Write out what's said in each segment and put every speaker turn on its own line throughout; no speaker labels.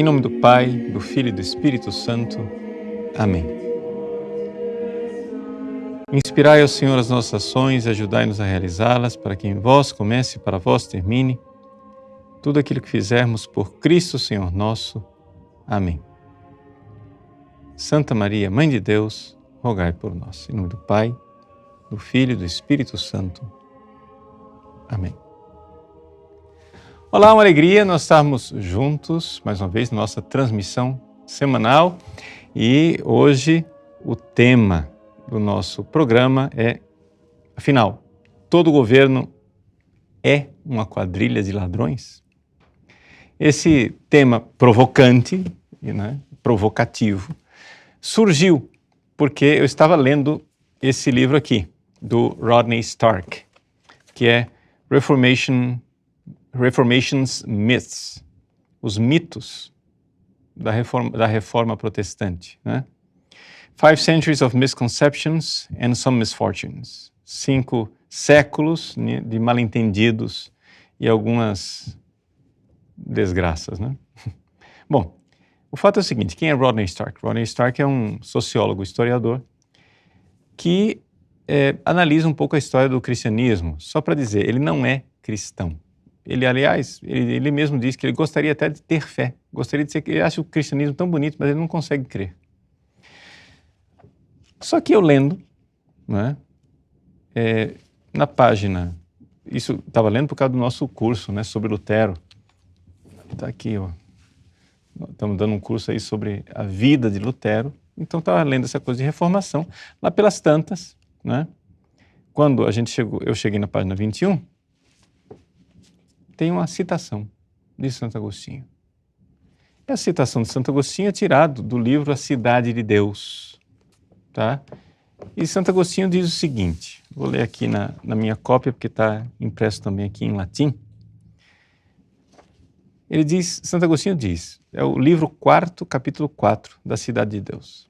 Em nome do Pai, do Filho e do Espírito Santo. Amém. Inspirai ao Senhor as nossas ações e ajudai-nos a realizá-las, para que em vós comece e para vós termine tudo aquilo que fizermos por Cristo, Senhor nosso. Amém. Santa Maria, Mãe de Deus, rogai por nós. Em nome do Pai, do Filho e do Espírito Santo. Amém. Olá, uma alegria nós estarmos juntos, mais uma vez, na nossa transmissão semanal. E hoje o tema do nosso programa é, afinal, todo governo é uma quadrilha de ladrões? Esse tema provocante, provocativo, surgiu porque eu estava lendo esse livro aqui, do Rodney Stark, que é Reformation's Myths, os mitos da reforma protestante, né? 5 Centuries of Misconceptions and Some Misfortunes. 5 séculos de mal-entendidos e algumas desgraças, né? Bom, o fato é o seguinte, quem é Rodney Stark? Rodney Stark é um sociólogo, historiador, que analisa um pouco a história do cristianismo. Só para dizer, ele não é cristão. Ele, aliás, ele mesmo diz que ele gostaria até de ter fé. Gostaria de ser, ele acha o cristianismo tão bonito, mas ele não consegue crer. Só que eu lendo, né, na página, isso estava lendo por causa do nosso curso, né, sobre Lutero. Está aqui, ó. Estamos dando um curso aí sobre a vida de Lutero. Então estava lendo essa coisa de reformação. Lá pelas tantas, né, quando eu cheguei na página 21, tem uma citação de Santo Agostinho. E a citação de Santo Agostinho é tirada do livro A Cidade de Deus. Tá? E Santo Agostinho diz o seguinte, vou ler aqui na minha cópia, porque está impresso também aqui em latim. Santo Agostinho diz, é o livro 4, capítulo 4, da Cidade de Deus.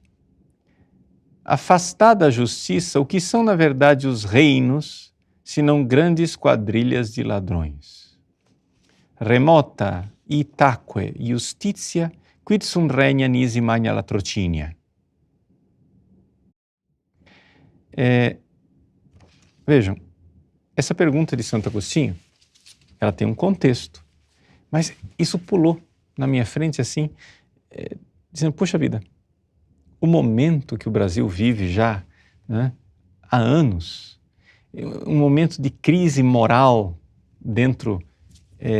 Afastada a justiça, o que são na verdade os reinos, senão grandes quadrilhas de ladrões? Remota itaque justitia, quid sum regna nisi magna latrocinia. Vejam, essa pergunta de Santo Agostinho, ela tem um contexto, mas isso pulou na minha frente assim, dizendo, puxa vida, o momento que o Brasil vive já, né, há anos, um momento de crise moral dentro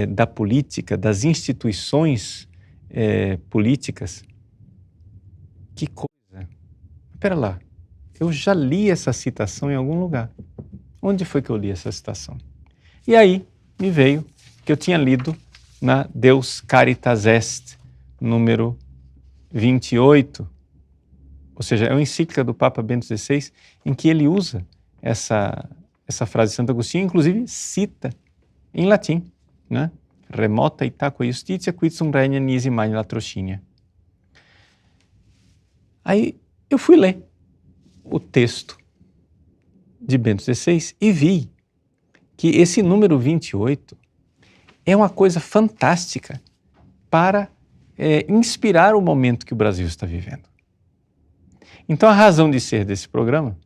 da política, das instituições políticas. Que coisa! Espera lá. Eu já li essa citação em algum lugar. Onde foi que eu li essa citação? E aí me veio que eu tinha lido na Deus Caritas Est, número 28, ou seja, é uma encíclica do Papa Bento XVI, em que ele usa essa frase de Santo Agostinho, inclusive cita em latim, né? Remota itaque justitia, quid sum regna nisi magna latrocinia. Aí eu fui ler o texto de Bento XVI e vi que esse número 28 é uma coisa fantástica para inspirar o momento que o Brasil está vivendo. Então a razão de ser desse programa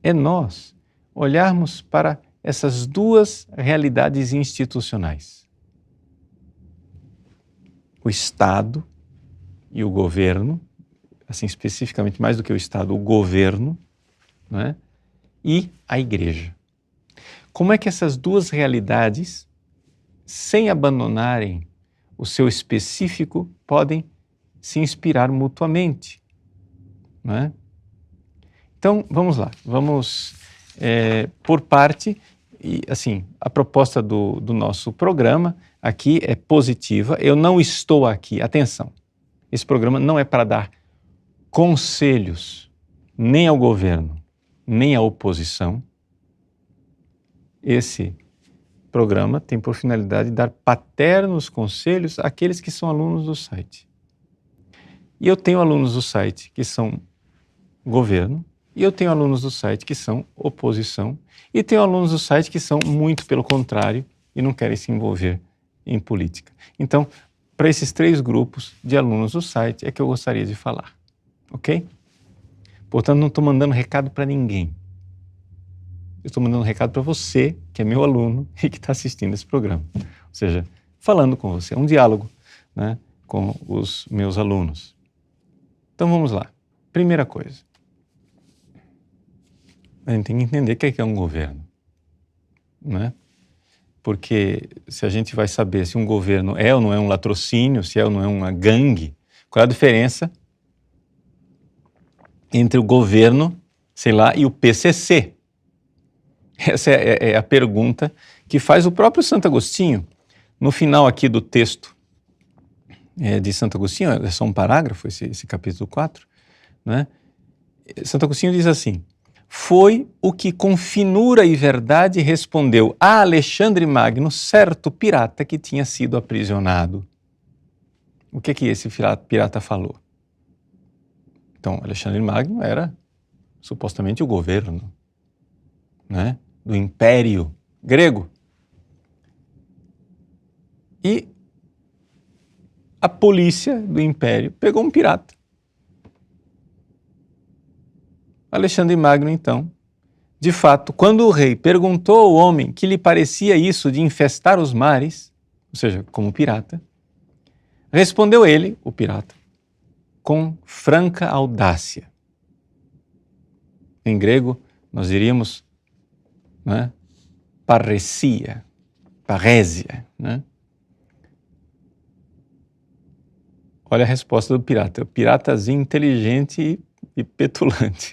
é nós olharmos para essas duas realidades institucionais. O Estado e o governo, assim especificamente mais do que o Estado, o governo, né? E a Igreja. Como é que essas duas realidades, sem abandonarem o seu específico, podem se inspirar mutuamente, né? Então, vamos lá, vamos por parte, e assim, a proposta do nosso programa aqui é positiva, eu não estou aqui, atenção, esse programa não é para dar conselhos nem ao governo, nem à oposição. Esse programa tem por finalidade dar paternos conselhos àqueles que são alunos do site. E eu tenho alunos do site que são governo, e eu tenho alunos do site que são oposição, e tenho alunos do site que são muito pelo contrário e não querem se envolver em política. Então, para esses 3 grupos de alunos do site é que eu gostaria de falar, ok? Portanto, não estou mandando recado para ninguém. Eu estou mandando recado para você, que é meu aluno e que está assistindo esse programa. Ou seja, falando com você, é um diálogo, né, com os meus alunos. Então vamos lá. Primeira coisa, a gente tem que entender o que é um governo, né? Porque se a gente vai saber se um governo é ou não é um latrocínio, se é ou não é uma gangue, qual é a diferença entre o governo, sei lá, e o PCC? Essa é a pergunta que faz o próprio Santo Agostinho. No final aqui do texto de Santo Agostinho, é só um parágrafo, esse capítulo 4, né? Santo Agostinho diz assim: foi o que com finura e verdade respondeu a Alexandre Magno, certo pirata que tinha sido aprisionado. O que esse pirata falou? Então, Alexandre Magno era supostamente o governo, né, do Império Grego. E a polícia do Império pegou um pirata. Alexandre Magno, então, de fato, quando o rei perguntou ao homem que lhe parecia isso de infestar os mares, ou seja, como pirata, respondeu ele, o pirata, com franca audácia. Em grego, nós diríamos, né, paresia, né? Olha a resposta do pirata, o piratazinho inteligente e petulante.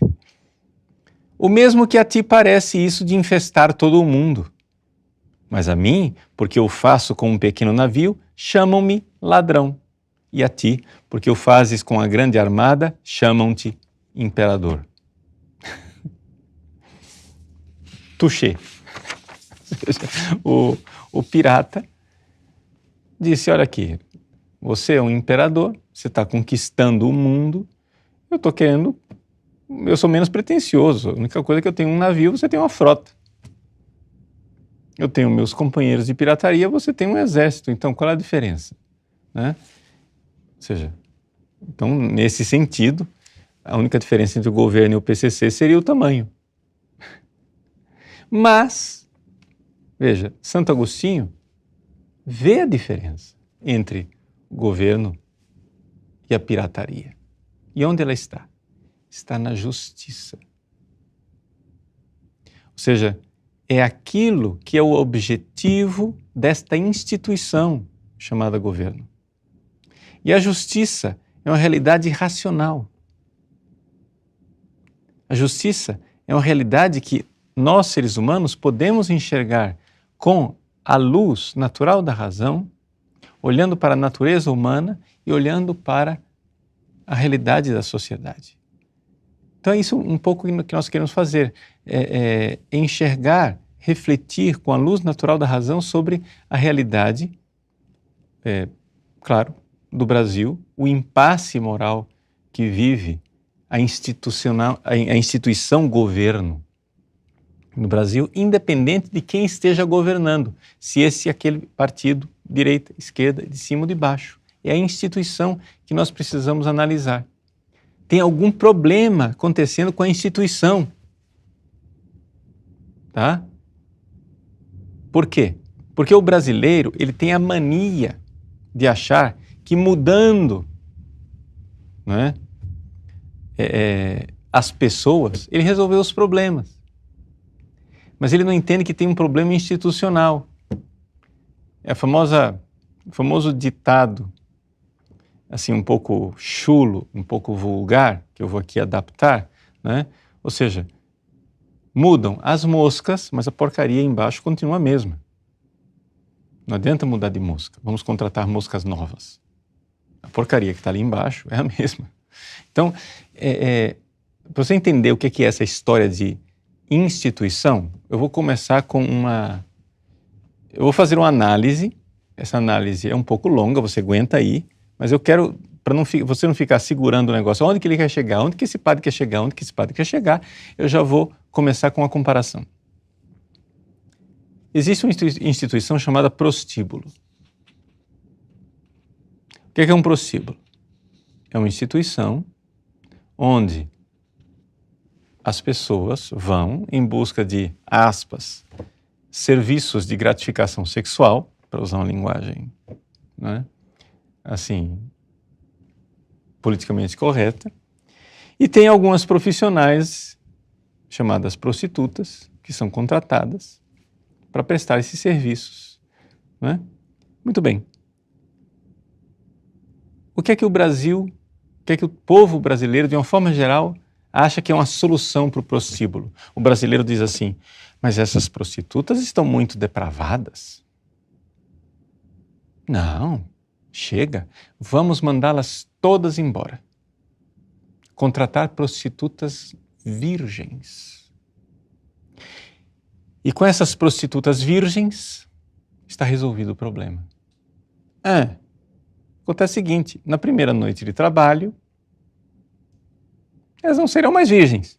O mesmo que a ti parece isso de infestar todo o mundo. Mas a mim, porque eu faço com um pequeno navio, chamam-me ladrão. E a ti, porque o fazes com a grande armada, chamam-te imperador. Touché. O pirata disse, olha aqui, você é um imperador, você está conquistando o mundo, eu sou menos pretensioso, a única coisa é que eu tenho um navio, você tem uma frota. Eu tenho meus companheiros de pirataria, você tem um exército, então qual é a diferença? Né? Ou seja, então nesse sentido, a única diferença entre o governo e o PCC seria o tamanho. Mas, veja, Santo Agostinho vê a diferença entre o governo e a pirataria. E onde ela está? Está na justiça. Ou seja, é aquilo que é o objetivo desta instituição chamada governo. E a justiça é uma realidade racional. A justiça é uma realidade que nós, seres humanos, podemos enxergar com a luz natural da razão, olhando para a natureza humana e olhando para a realidade da sociedade. Então é isso um pouco que nós queremos fazer, enxergar, refletir com a luz natural da razão sobre a realidade, claro, do Brasil, o impasse moral que vive a instituição governo no Brasil, independente de quem esteja governando, se esse é aquele partido, direita, esquerda, de cima ou de baixo. É a instituição que nós precisamos analisar. Tem algum problema acontecendo com a instituição. Tá? Por quê? Porque o brasileiro, ele tem a mania de achar que mudando, né, as pessoas, ele resolveu os problemas. Mas ele não entende que tem um problema institucional. É o famoso ditado, assim, um pouco chulo, um pouco vulgar, que eu vou aqui adaptar, né? Ou seja, mudam as moscas, mas a porcaria embaixo continua a mesma. Não adianta mudar de mosca, vamos contratar moscas novas. A porcaria que está ali embaixo é a mesma. Então, para você entender o que é essa história de instituição, eu vou começar com eu vou fazer uma análise, essa análise é um pouco longa, você aguenta aí, mas eu quero, para você não ficar segurando o negócio, onde que ele quer chegar, onde que esse padre quer chegar, onde que esse padre quer chegar, eu já vou começar com a comparação. Existe uma instituição chamada prostíbulo. O que é um prostíbulo? É uma instituição onde as pessoas vão em busca de, aspas, serviços de gratificação sexual, para usar uma linguagem, né, assim, politicamente correta, e tem algumas profissionais chamadas prostitutas que são contratadas para prestar esses serviços, né? Muito bem. O que é que o Brasil, o que é que o povo brasileiro, de uma forma geral, acha que é uma solução para o prostíbulo? O brasileiro diz assim, mas essas prostitutas estão muito depravadas. Não, chega, vamos mandá-las todas embora. Contratar prostitutas virgens. E com essas prostitutas virgens, está resolvido o problema. Acontece o seguinte, na primeira noite de trabalho, elas não serão mais virgens.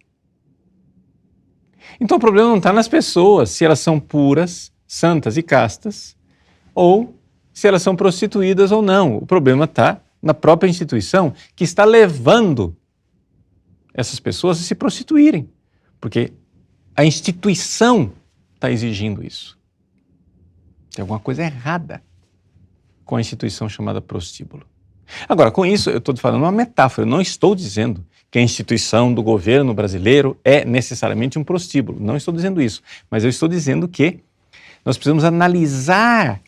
Então o problema não está nas pessoas, se elas são puras, santas e castas, ou se elas são prostituídas ou não. O problema está na própria instituição que está levando essas pessoas a se prostituírem, porque a instituição está exigindo isso. Tem alguma coisa errada com a instituição chamada prostíbulo. Agora, com isso, eu estou falando uma metáfora, eu não estou dizendo que a instituição do governo brasileiro é necessariamente um prostíbulo, não estou dizendo isso, mas eu estou dizendo que nós precisamos analisar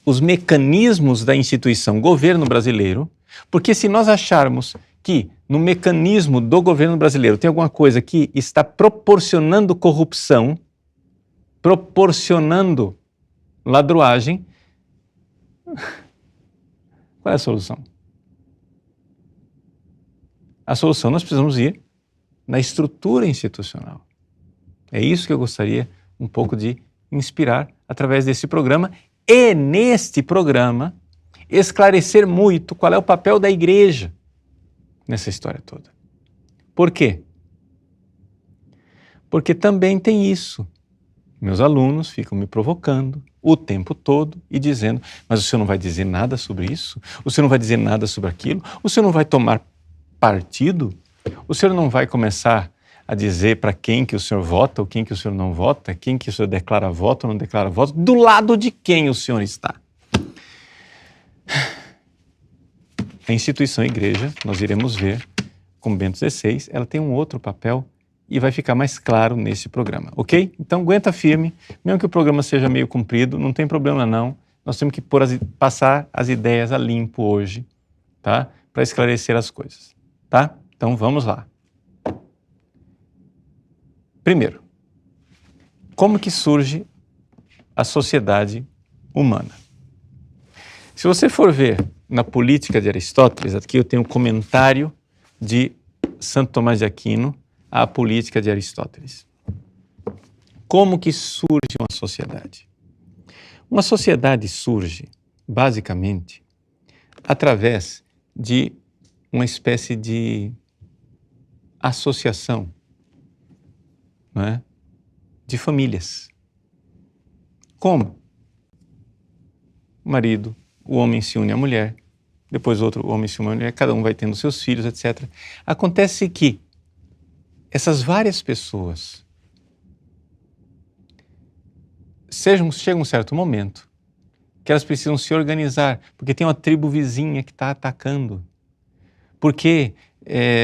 os mecanismos da instituição governo brasileiro, porque se nós acharmos que no mecanismo do governo brasileiro tem alguma coisa que está proporcionando corrupção, proporcionando ladruagem, qual é a solução? A solução nós precisamos ir na estrutura institucional. É isso que eu gostaria um pouco de inspirar através desse programa e neste programa esclarecer muito qual é o papel da igreja nessa história toda. Por quê? Porque também tem isso. Meus alunos ficam me provocando o tempo todo e dizendo, mas o senhor não vai dizer nada sobre isso? O senhor não vai dizer nada sobre aquilo? O senhor não vai tomar partido? O senhor não vai começar a dizer para quem que o senhor vota ou quem que o senhor não vota? Quem que o senhor declara voto ou não declara voto? Do lado de quem o senhor está? A instituição igreja, nós iremos ver, com Bento XVI, ela tem um outro papel e vai ficar mais claro nesse programa, ok? Então aguenta firme, mesmo que o programa seja meio comprido, não tem problema não, nós temos que passar as ideias a limpo hoje, tá? Para esclarecer as coisas, tá? Então vamos lá. Primeiro, como que surge a sociedade humana? Se você for ver na Política de Aristóteles, aqui eu tenho um comentário de Santo Tomás de Aquino à Política de Aristóteles. Como que surge uma sociedade? Uma sociedade surge, basicamente, através de uma espécie de associação, não é? De famílias. Como? O marido, o homem se une à mulher, depois outro homem se une à mulher, cada um vai tendo seus filhos, etc. Acontece que essas várias pessoas chega um certo momento que elas precisam se organizar, porque tem uma tribo vizinha que está atacando, porque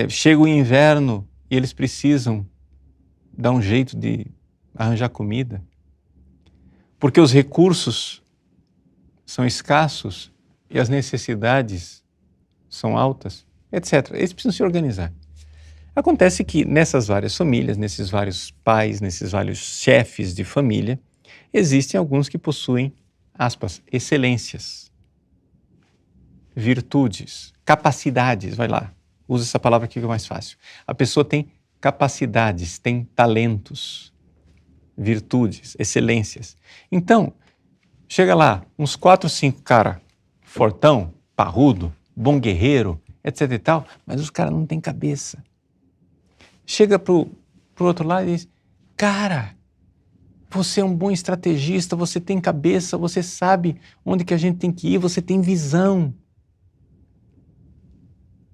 chega o inverno e eles precisam dar um jeito de arranjar comida, porque os recursos são escassos e as necessidades são altas, etc. Eles precisam se organizar. Acontece que nessas várias famílias, nesses vários pais, nesses vários chefes de família, existem alguns que possuem, aspas, excelências, virtudes, capacidades, vai lá, usa essa palavra aqui que é mais fácil. A pessoa tem capacidades, tem talentos, virtudes, excelências. Então, chega lá, uns 4, 5 cara fortão, parrudo, bom guerreiro, etc e tal, mas os caras não têm cabeça. Chega pro outro lado e diz, cara, você é um bom estrategista, você tem cabeça, você sabe onde que a gente tem que ir, você tem visão.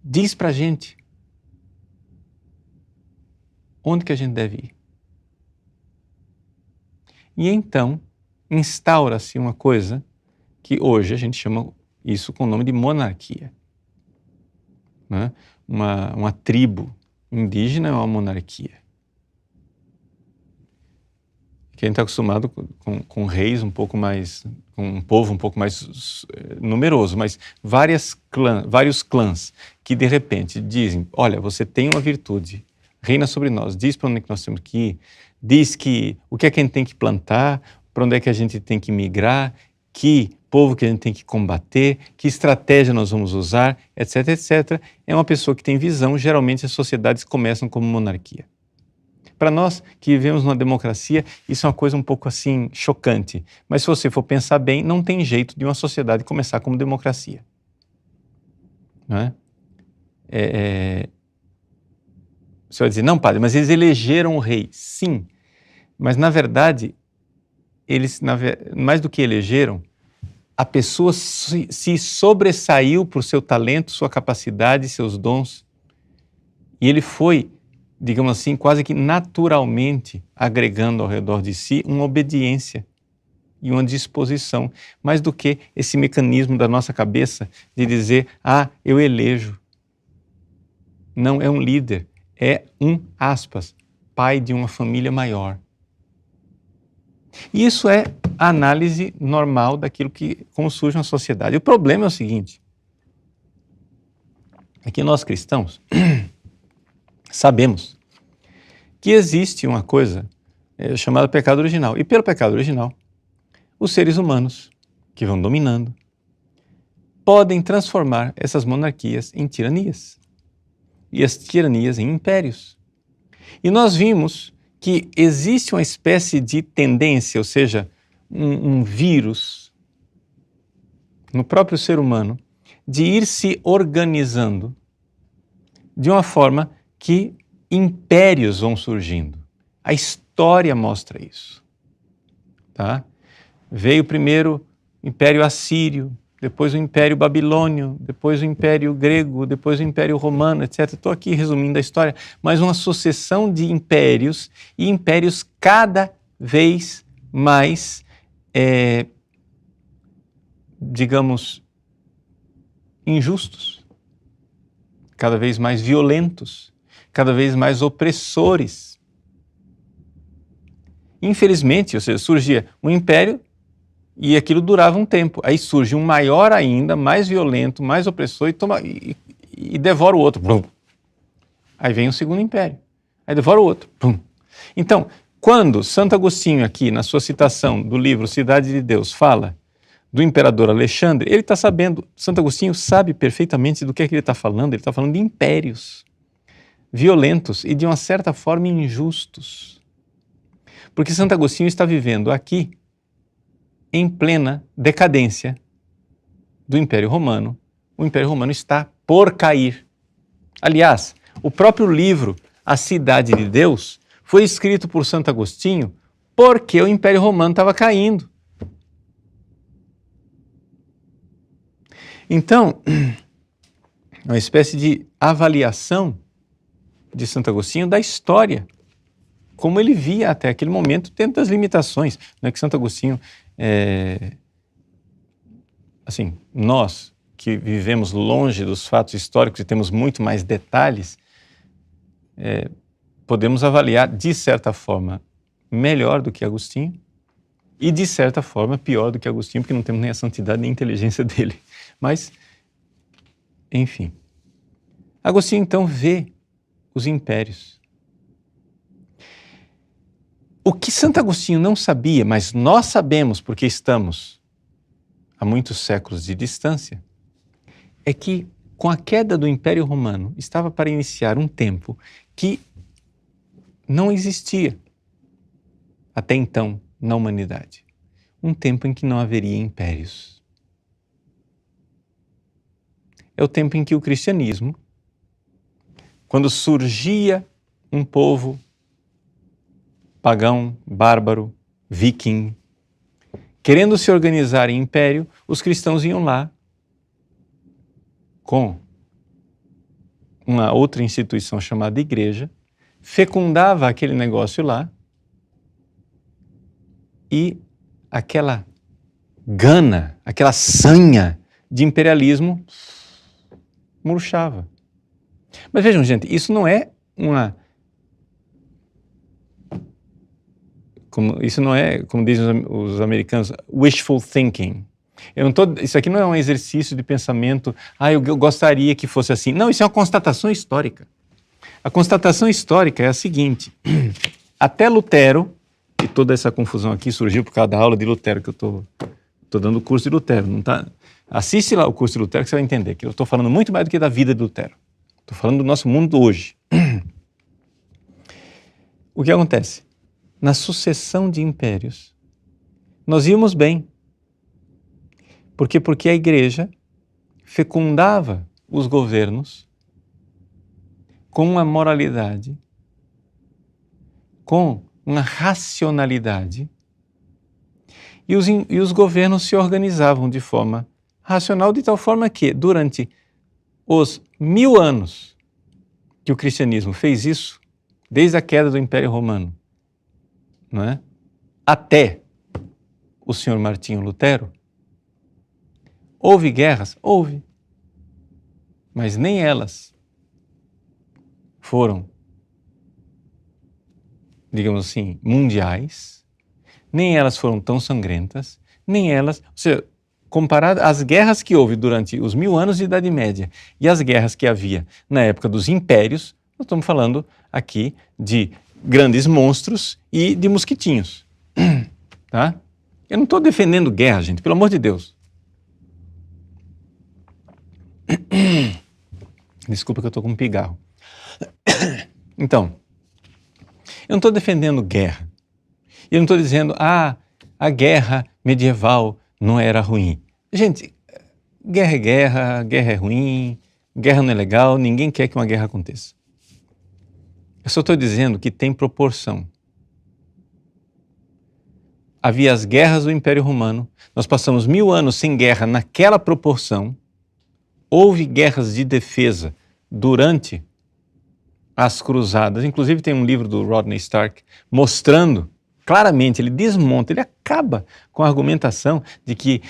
diz para a gente onde que a gente deve ir. E então instaura-se uma coisa que hoje a gente chama isso com o nome de monarquia. Né? Uma tribo indígena é uma monarquia. Quem está acostumado com reis um pouco mais, com um povo um pouco mais numeroso, mas vários clãs que de repente dizem, olha, você tem uma virtude, reina sobre nós, diz para onde é que nós temos que ir, diz que o que é que a gente tem que plantar, para onde é que a gente tem que migrar, que povo que a gente tem que combater, que estratégia nós vamos usar, etc, etc. É uma pessoa que tem visão, geralmente as sociedades começam como monarquia. Para nós que vivemos numa democracia, isso é uma coisa um pouco assim chocante. Mas se você for pensar bem, não tem jeito de uma sociedade começar como democracia. Não é? Você vai dizer, não, padre, mas eles elegeram o rei. Sim, mas na verdade, eles, mais do que elegeram, a pessoa se sobressaiu por seu talento, sua capacidade, seus dons. E ele foi, digamos assim, quase que naturalmente agregando ao redor de si uma obediência e uma disposição, mais do que esse mecanismo da nossa cabeça de dizer, eu elejo. Não, é um líder, é aspas, pai de uma família maior. E isso é a análise normal daquilo como surge uma sociedade. O problema é o seguinte, é que nós cristãos sabemos que existe uma coisa chamada pecado original. E pelo pecado original, os seres humanos que vão dominando podem transformar essas monarquias em tiranias. E as tiranias em impérios. E nós vimos que existe uma espécie de tendência, ou seja, um vírus no próprio ser humano de ir se organizando de uma forma que impérios vão surgindo. A história mostra isso. Tá? Veio primeiro o Império Assírio, depois o Império Babilônio, depois o Império Grego, depois o Império Romano, etc. Estou aqui resumindo a história, mas uma sucessão de impérios e impérios cada vez mais, digamos, injustos, cada vez mais violentos, cada vez mais opressores. Infelizmente, ou seja, surgia um império e aquilo durava um tempo. Aí surge um maior ainda, mais violento, mais opressor e devora o outro. Blum. Aí vem o segundo império. Aí devora o outro. Blum. Então, quando Santo Agostinho aqui, na sua citação do livro Cidade de Deus, fala do imperador Alexandre, ele está sabendo, Santo Agostinho sabe perfeitamente do que é que ele está falando. Ele está falando de impérios violentos e de uma certa forma injustos. Porque Santo Agostinho está vivendo aqui em plena decadência do Império Romano. O Império Romano está por cair. Aliás, o próprio livro A Cidade de Deus foi escrito por Santo Agostinho porque o Império Romano estava caindo. Então, uma espécie de avaliação de Santo Agostinho da história, como ele via até aquele momento, dentro das limitações. Não é que Santo Agostinho, assim, nós que vivemos longe dos fatos históricos e temos muito mais detalhes, podemos avaliar, de certa forma, melhor do que Agostinho e, de certa forma, pior do que Agostinho, porque não temos nem a santidade nem a inteligência dele. Mas, enfim. Agostinho, então, vê os impérios. O que Santo Agostinho não sabia, mas nós sabemos porque estamos há muitos séculos de distância, é que com a queda do Império Romano estava para iniciar um tempo que não existia até então na humanidade. Um tempo em que não haveria impérios. É o tempo em que o cristianismo, quando surgia um povo pagão, bárbaro, viking, querendo se organizar em império, os cristãos iam lá com uma outra instituição chamada igreja, fecundava aquele negócio lá e aquela gana, aquela sanha de imperialismo murchava. Mas vejam, gente, isso não é como dizem os americanos, wishful thinking. Isso aqui não é um exercício de pensamento, eu gostaria que fosse assim. Não, isso é uma constatação histórica. A constatação histórica é a seguinte: até Lutero, e toda essa confusão aqui surgiu por causa da aula de Lutero, que eu estou dando o curso de Lutero, não tá? Assiste lá o curso de Lutero que você vai entender, que eu estou falando muito mais do que da vida de Lutero. Estou falando do nosso mundo hoje. O que acontece? Na sucessão de impérios, nós íamos bem. Por quê? Porque a igreja fecundava os governos com uma moralidade, com uma racionalidade, e os governos se organizavam de forma racional, de tal forma que, durante os 1000 anos que o cristianismo fez isso, desde a queda do Império Romano, não é? Até o senhor Martinho Lutero, houve guerras? Houve. Mas nem elas foram, digamos assim, mundiais, nem elas foram tão sangrentas, nem elas... Ou seja, comparado às guerras que houve durante os 1000 anos de Idade Média e as guerras que havia na época dos impérios, nós estamos falando aqui de grandes monstros e de mosquitinhos. Tá? Eu não estou defendendo guerra, gente, pelo amor de Deus. Desculpa que eu estou com um pigarro. Então, eu não estou defendendo guerra. Eu não estou dizendo, a guerra medieval não era ruim. Gente, guerra é guerra, guerra é ruim, guerra não é legal, ninguém quer que uma guerra aconteça. Eu só estou dizendo que tem proporção. Havia as guerras do Império Romano, nós passamos 1000 anos sem guerra naquela proporção, houve guerras de defesa durante as cruzadas, inclusive tem um livro do Rodney Stark mostrando claramente, ele desmonta, ele acaba com a argumentação de que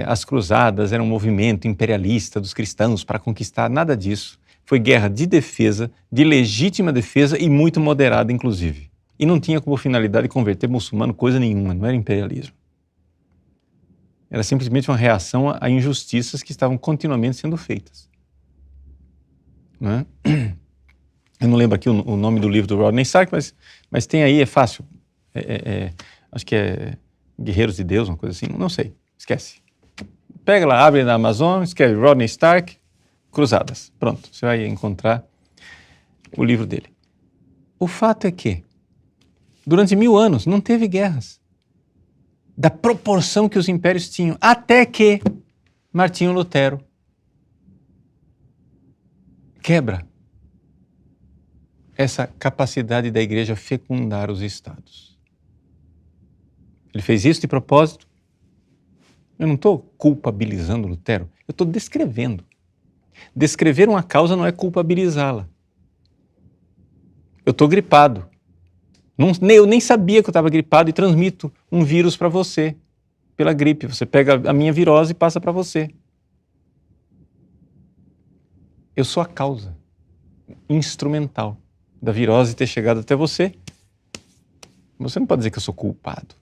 as cruzadas eram um movimento imperialista dos cristãos para conquistar, nada disso. Foi guerra de defesa, de legítima defesa e muito moderada, inclusive. E não tinha como finalidade converter muçulmano coisa nenhuma, não era imperialismo. Era simplesmente uma reação a injustiças que estavam continuamente sendo feitas. Não é? Eu não lembro aqui o nome do livro do Rodney Stark, mas tem aí, é fácil. Acho que é Guerreiros de Deus, uma coisa assim, não sei, esquece. Pega lá, abre na Amazon, escreve Rodney Stark, Cruzadas. Pronto, você vai encontrar o livro dele. O fato é que, durante 1000 anos, não teve guerras da proporção que os impérios tinham, até que Martinho Lutero quebra essa capacidade da igreja fecundar os estados. Ele fez isso de propósito. Eu não estou culpabilizando Lutero, eu estou descrevendo. Descrever uma causa não é culpabilizá-la. Eu estou gripado. Eu nem sabia que eu estava gripado e transmito um vírus para você pela gripe. Você pega a minha virose e passa para você. Eu sou a causa instrumental da virose ter chegado até você. Você não pode dizer que eu sou culpado.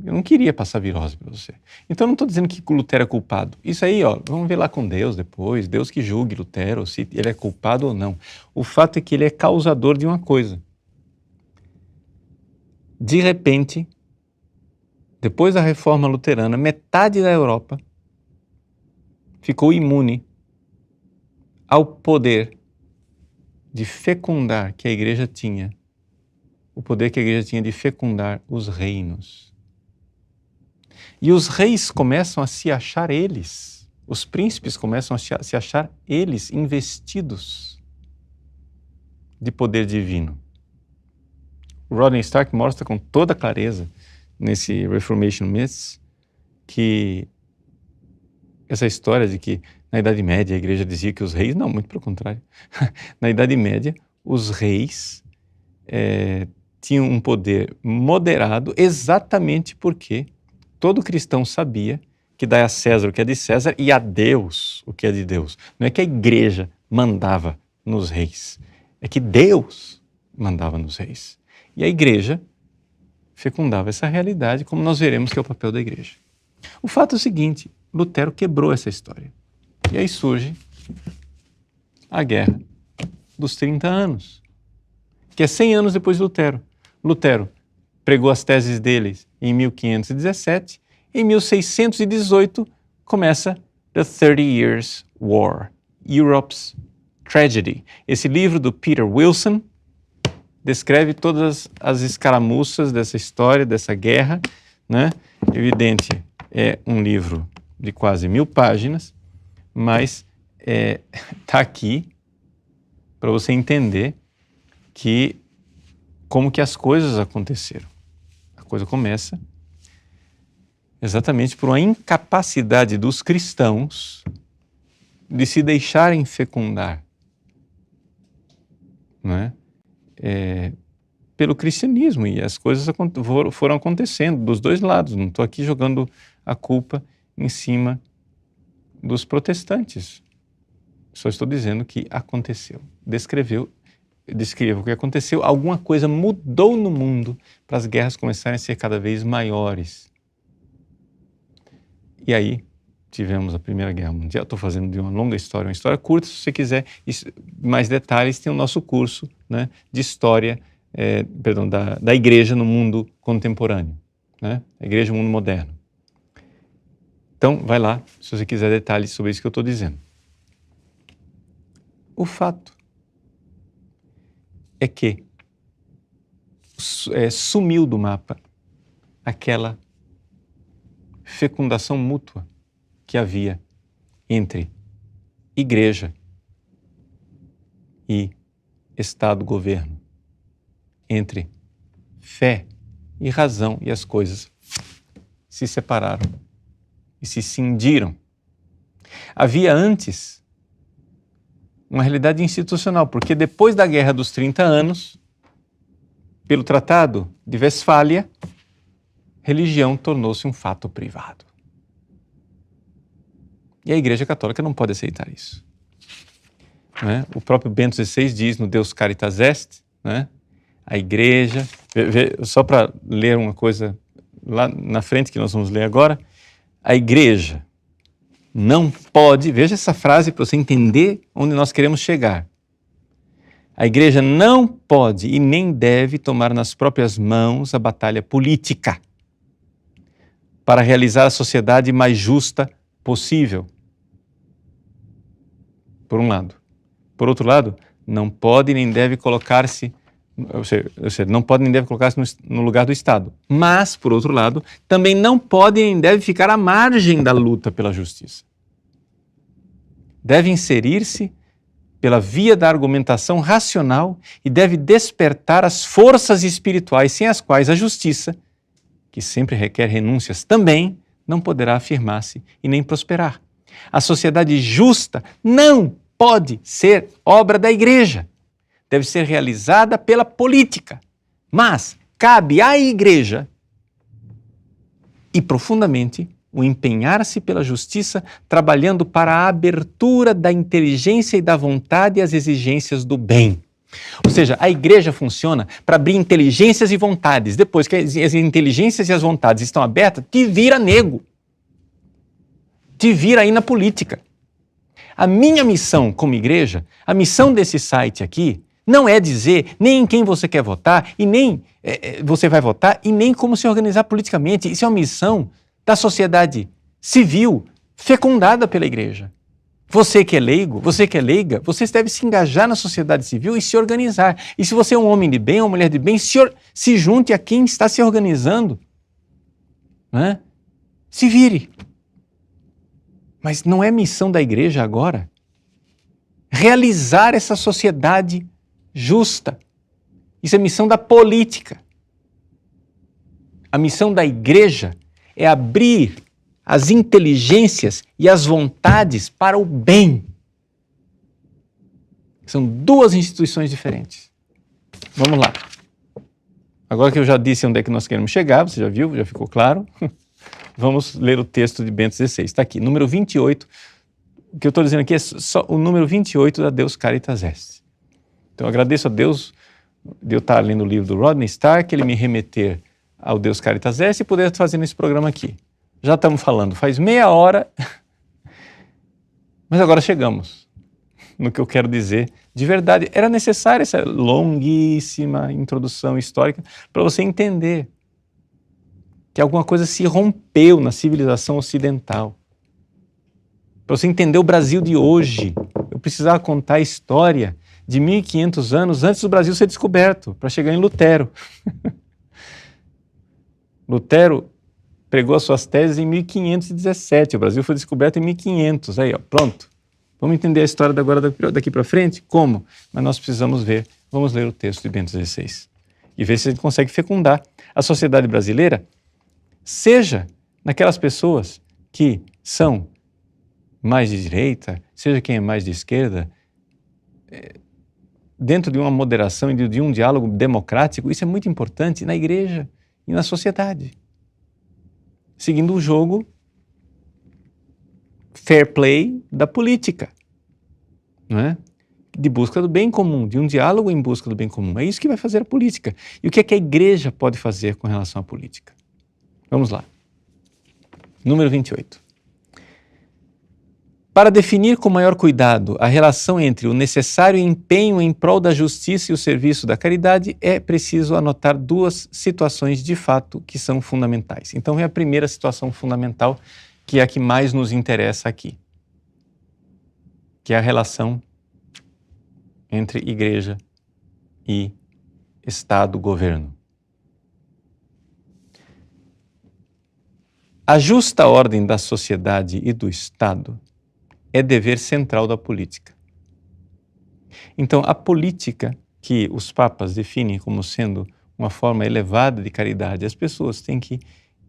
Eu não queria passar virose para você. Então eu não estou dizendo que Lutero é culpado. Isso aí, vamos ver lá com Deus depois. Deus que julgue Lutero, se ele é culpado ou não. O fato é que ele é causador de uma coisa. De repente, depois da reforma luterana, metade da Europa ficou imune ao poder de fecundar que a igreja tinha, o poder que a igreja tinha de fecundar os reinos. E os reis começam a se achar eles, os príncipes começam a se achar eles investidos de poder divino. O Rodney Stark mostra com toda clareza nesse Reformation Myths que essa história de que Na Idade Média, a igreja dizia que os reis... Não, muito pelo contrário. Na Idade Média, os reis tinham um poder moderado exatamente porque todo cristão sabia que dá a César o que é de César e a Deus o que é de Deus. Não é que a igreja mandava nos reis, é que Deus mandava nos reis. E a igreja fecundava essa realidade, como nós veremos que é o papel da igreja. O fato é o seguinte, Lutero quebrou essa história. E aí surge a Guerra dos 30 anos, que é 100 anos depois de Lutero. Lutero pregou as teses dele em 1517, em 1618 começa The 30 Years' War, Europe's Tragedy. Esse livro do Peter Wilson descreve todas as escaramuças dessa história, dessa guerra, né? Evidente, é um livro de quase 1000 páginas, mas está aqui para você entender como que as coisas aconteceram. A coisa começa exatamente por uma incapacidade dos cristãos de se deixarem fecundar, não é? Pelo cristianismo, e as coisas foram acontecendo dos dois lados. Não estou aqui jogando a culpa em cima dos protestantes. Só estou dizendo que aconteceu. Descrevo o que aconteceu. Alguma coisa mudou no mundo para as guerras começarem a ser cada vez maiores. E aí tivemos a Primeira Guerra Mundial. Estou fazendo de uma longa história, uma história curta. Se você quiser mais detalhes, tem o nosso curso, né, de história, da igreja no mundo contemporâneo, né? A igreja no mundo moderno. Então, vai lá, se você quiser detalhes sobre isso que eu estou dizendo. O fato é que sumiu do mapa aquela fecundação mútua que havia entre igreja e Estado-governo, entre fé e razão, e as coisas se separaram e se cindiram. Havia antes uma realidade institucional, porque depois da Guerra dos 30 anos, pelo Tratado de Westfália, religião tornou-se um fato privado. E a Igreja Católica não pode aceitar isso, né? O próprio Bento XVI diz no Deus Caritas Est, né? A Igreja, só para ler uma coisa lá na frente que nós vamos ler agora, a Igreja não pode, veja essa frase para você entender onde nós queremos chegar. A Igreja não pode e nem deve tomar nas próprias mãos a batalha política para realizar a sociedade mais justa possível, por um lado. Por outro lado, não pode nem deve colocar-se, não pode nem deve colocar-se no lugar do Estado. Mas, por outro lado, também não pode nem deve ficar à margem da luta pela justiça. Deve inserir-se pela via da argumentação racional e deve despertar as forças espirituais sem as quais a justiça, que sempre requer renúncias, também não poderá afirmar-se e nem prosperar. A sociedade justa não pode ser obra da Igreja. Deve ser realizada pela política. Mas cabe à Igreja, e profundamente, o empenhar-se pela justiça, trabalhando para a abertura da inteligência e da vontade às exigências do bem. Ou seja, a Igreja funciona para abrir inteligências e vontades. Depois que as inteligências e as vontades estão abertas, te vira nego. Te vira aí na política. A minha missão como igreja, a missão desse site aqui, não é dizer nem em quem você quer votar, e nem você vai votar, e nem como se organizar politicamente. Isso é uma missão da sociedade civil fecundada pela igreja. Você que é leigo, você que é leiga, você deve se engajar na sociedade civil e se organizar. E se você é um homem de bem, uma mulher de bem, se junte a quem está se organizando, né? Se vire. Mas não é missão da igreja agora realizar essa sociedade justa. Isso é missão da política. A missão da igreja é abrir as inteligências e as vontades para o bem. São duas instituições diferentes. Vamos lá. Agora que eu já disse onde é que nós queremos chegar, você já viu, já ficou claro? Vamos ler o texto de Bento XVI. Está aqui, número 28. O que eu estou dizendo aqui é só o número 28 da Deus Caritas Est. Então eu agradeço a Deus de eu estar lendo o livro do Rodney Stark, ele me remeter ao Deus Caritas Est e poder estar fazendo esse programa aqui. Já estamos falando, faz meia hora, mas agora chegamos no que eu quero dizer de verdade. Era necessária essa longuíssima introdução histórica para você entender que alguma coisa se rompeu na civilização ocidental. Para você entender o Brasil de hoje, eu precisava contar a história de 1500 anos antes do Brasil ser descoberto, para chegar em Lutero. Lutero pregou as suas teses em 1517, o Brasil foi descoberto em 1500, aí ó, pronto. Vamos entender a história agora daqui para frente? Como? Mas nós precisamos ver, vamos ler o texto de Bento XVI e ver se a gente consegue fecundar a sociedade brasileira, seja naquelas pessoas que são mais de direita, seja quem é mais de esquerda, dentro de uma moderação e de um diálogo democrático, isso é muito importante na igreja e na sociedade. Seguindo o jogo fair play da política, não é? De busca do bem comum, de um diálogo em busca do bem comum. É isso que vai fazer a política. E o que é que a igreja pode fazer com relação à política? Vamos lá. Número 28. Para definir com maior cuidado a relação entre o necessário empenho em prol da justiça e o serviço da caridade, é preciso anotar duas situações de fato que são fundamentais. Então é a primeira situação fundamental, que é a que mais nos interessa aqui, que é a relação entre igreja e Estado-governo. A justa ordem da sociedade e do Estado é dever central da política. Então, a política que os papas definem como sendo uma forma elevada de caridade, as pessoas têm que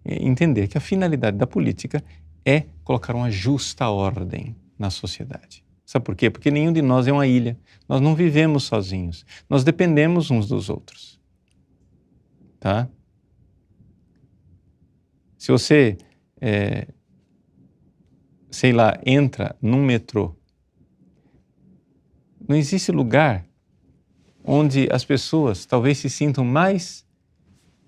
entender que a finalidade da política é colocar uma justa ordem na sociedade. Sabe por quê? Porque nenhum de nós é uma ilha. Nós não vivemos sozinhos. Nós dependemos uns dos outros. Tá? Se você sei lá, entra num metrô, não existe lugar onde as pessoas talvez se sintam mais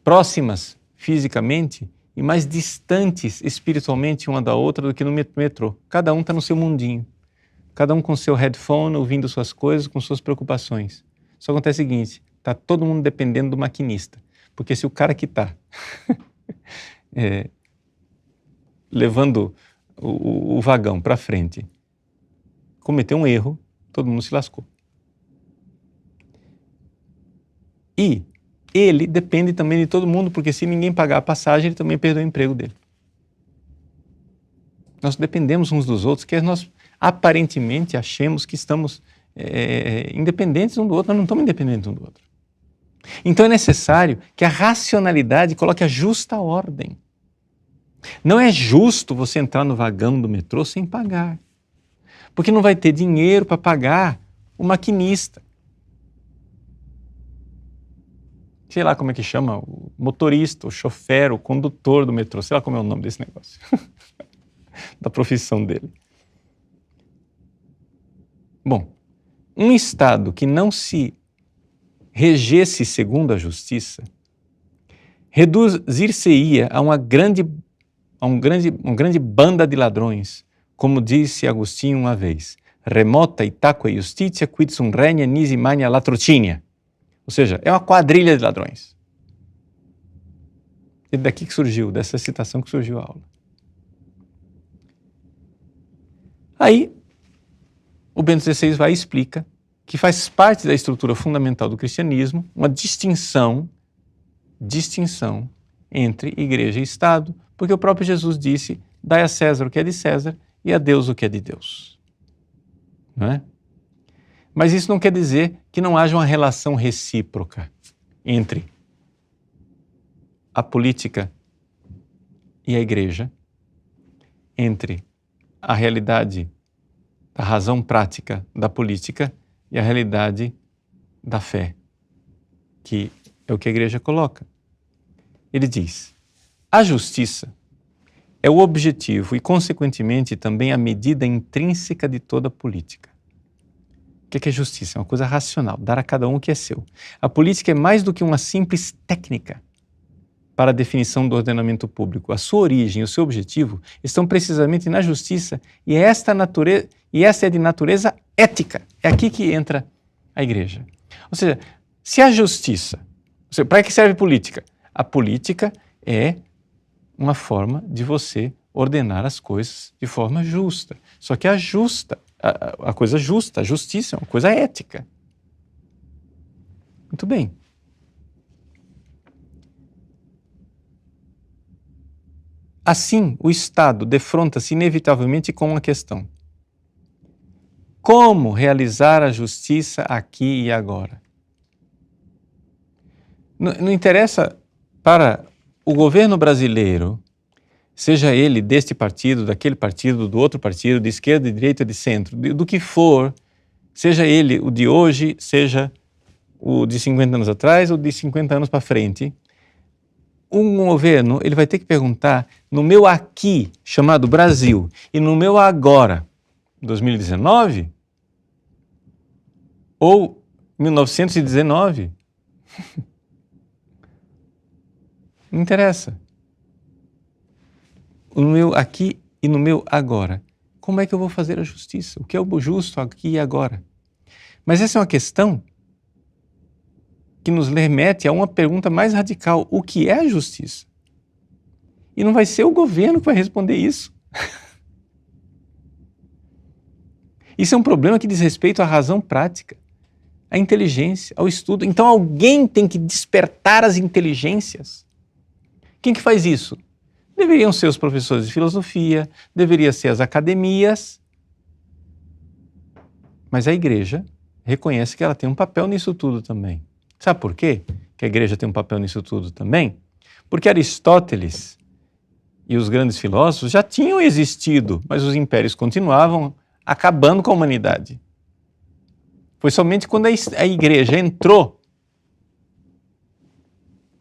próximas fisicamente e mais distantes espiritualmente uma da outra do que no metrô. Cada um está no seu mundinho, cada um com seu headphone, ouvindo suas coisas, com suas preocupações. Só acontece o seguinte, está todo mundo dependendo do maquinista, porque se o cara que está levando o vagão para frente cometeu um erro, todo mundo se lascou. E ele depende também de todo mundo, porque se ninguém pagar a passagem, ele também perdeu o emprego dele. Nós dependemos uns dos outros, que nós aparentemente achemos que estamos independentes um do outro, mas não estamos independentes um do outro. Então é necessário que a racionalidade coloque a justa ordem. Não é justo você entrar no vagão do metrô sem pagar, porque não vai ter dinheiro para pagar o maquinista. Sei lá como é que chama, o motorista, o chofer, o condutor do metrô, sei lá como é o nome desse negócio, da profissão dele. Bom, um Estado que não se regesse segundo a justiça, reduzir-se-ia a uma grande banda de ladrões, como disse Agostinho uma vez, remota itaque justitia quid sum regna nisi magna latrocinia. Ou seja, é uma quadrilha de ladrões. É daqui que surgiu, dessa citação que surgiu a aula. Aí, o Bento XVI vai e explica que faz parte da estrutura fundamental do cristianismo uma distinção entre igreja e Estado, porque o próprio Jesus disse, dai a César o que é de César e a Deus o que é de Deus. Não é? Mas isso não quer dizer que não haja uma relação recíproca entre a política e a igreja, entre a realidade da razão prática da política e a realidade da fé, que é o que a igreja coloca. Ele diz: a justiça é o objetivo e, consequentemente, também a medida intrínseca de toda política. O que é justiça? É uma coisa racional, dar a cada um o que é seu. A política é mais do que uma simples técnica para a definição do ordenamento público. A sua origem e o seu objetivo estão precisamente na justiça, e essa é de natureza ética. É aqui que entra a igreja. Ou seja, se a justiça... Para que serve política? A política é uma forma de você ordenar as coisas de forma justa. Só que a coisa justa, a justiça é uma coisa ética. Muito bem. Assim, o Estado defronta-se inevitavelmente com uma questão: como realizar a justiça aqui e agora? Não interessa para o governo brasileiro, seja ele deste partido, daquele partido, do outro partido, de esquerda, de direita, de centro, do que for, seja ele o de hoje, seja o de 50 anos atrás ou de 50 anos para frente, um governo ele vai ter que perguntar: no meu aqui, chamado Brasil, e no meu agora, 2019? Ou 1919? Não interessa. No meu aqui e no meu agora. Como é que eu vou fazer a justiça? O que é o justo aqui e agora? Mas essa é uma questão que nos remete a uma pergunta mais radical: o que é a justiça? E não vai ser o governo que vai responder isso. Isso é um problema que diz respeito à razão prática, à inteligência, ao estudo. Então alguém tem que despertar as inteligências. Quem que faz isso? Deveriam ser os professores de filosofia, deveriam ser as academias, mas a igreja reconhece que ela tem um papel nisso tudo também. Sabe por quê que a igreja tem um papel nisso tudo também? Porque Aristóteles e os grandes filósofos já tinham existido, mas os impérios continuavam acabando com a humanidade. Foi somente quando a igreja entrou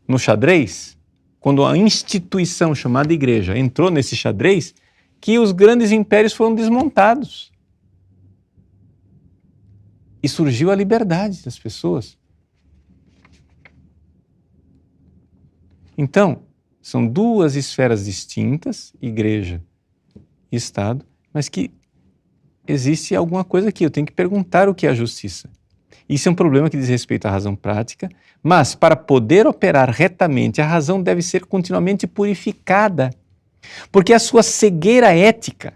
no xadrez, quando a instituição chamada igreja entrou nesse xadrez, que os grandes impérios foram desmontados. E surgiu a liberdade das pessoas. Então, são duas esferas distintas, igreja e Estado, mas que existe alguma coisa aqui. Eu tenho que perguntar o que é a justiça. Isso é um problema que diz respeito à razão prática, mas para poder operar retamente, a razão deve ser continuamente purificada, porque a sua cegueira ética,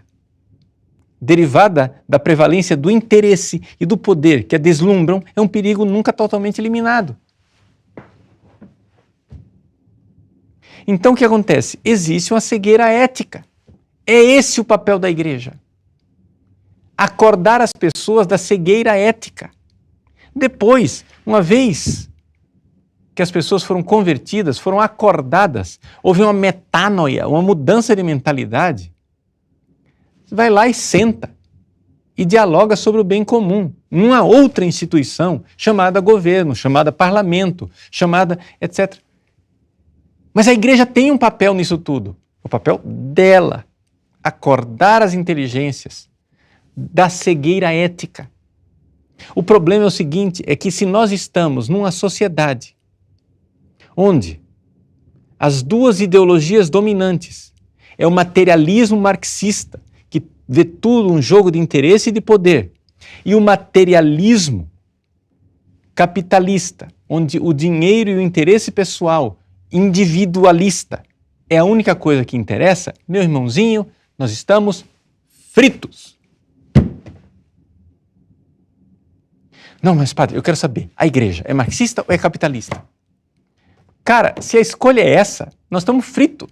derivada da prevalência do interesse e do poder que a deslumbram, é um perigo nunca totalmente eliminado. Então o que acontece? Existe uma cegueira ética. É esse o papel da igreja. Acordar as pessoas da cegueira ética. Depois, uma vez que as pessoas foram convertidas, foram acordadas, houve uma metanoia, uma mudança de mentalidade, vai lá e senta e dialoga sobre o bem comum, numa outra instituição chamada governo, chamada parlamento, chamada etc. Mas a igreja tem um papel nisso tudo, o papel dela, acordar as inteligências da cegueira ética. O problema é o seguinte, é que se nós estamos numa sociedade onde as duas ideologias dominantes é o materialismo marxista, que vê tudo um jogo de interesse e de poder, e o materialismo capitalista, onde o dinheiro e o interesse pessoal individualista é a única coisa que interessa, meu irmãozinho, nós estamos fritos. Não, mas padre, eu quero saber, a igreja é marxista ou é capitalista? Cara, se a escolha é essa, nós estamos fritos.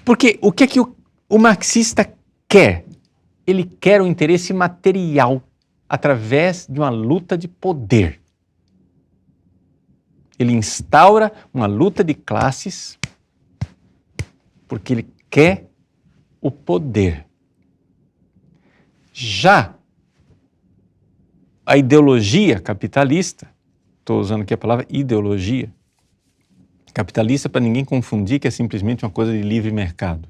Porque o que é que o marxista quer? Ele quer o interesse material através de uma luta de poder. Ele instaura uma luta de classes porque ele quer o poder. Já a ideologia capitalista, estou usando aqui a palavra ideologia, capitalista para ninguém confundir que é simplesmente uma coisa de livre mercado.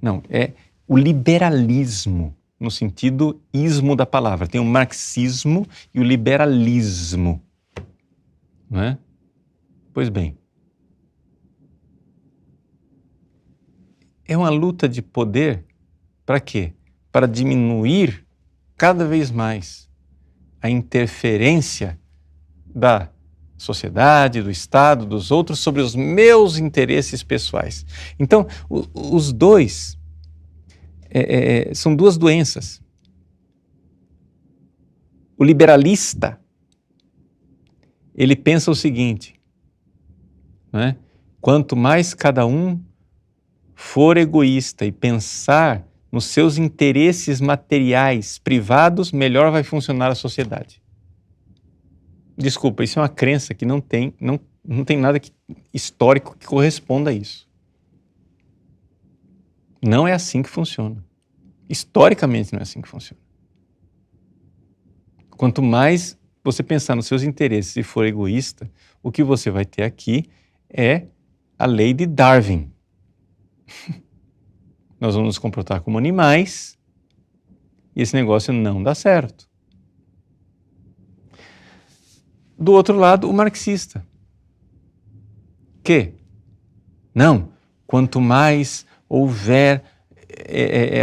Não, é o liberalismo, no sentido ismo da palavra. Tem o marxismo e o liberalismo, não é? Pois bem, é uma luta de poder para quê? Para diminuir cada vez mais a interferência da sociedade, do Estado, dos outros sobre os meus interesses pessoais. Então, os dois são duas doenças. O liberalista, ele pensa o seguinte, né? Quanto mais cada um for egoísta e pensar nos seus interesses materiais privados, melhor vai funcionar a sociedade. Desculpa, isso é uma crença que não tem nada histórico que corresponda a isso. Não é assim que funciona. Historicamente não é assim que funciona. Quanto mais você pensar nos seus interesses e for egoísta, o que você vai ter aqui é a lei de Darwin. Nós vamos nos comportar como animais e esse negócio não dá certo. Do outro lado, o marxista, que, não, quanto mais houver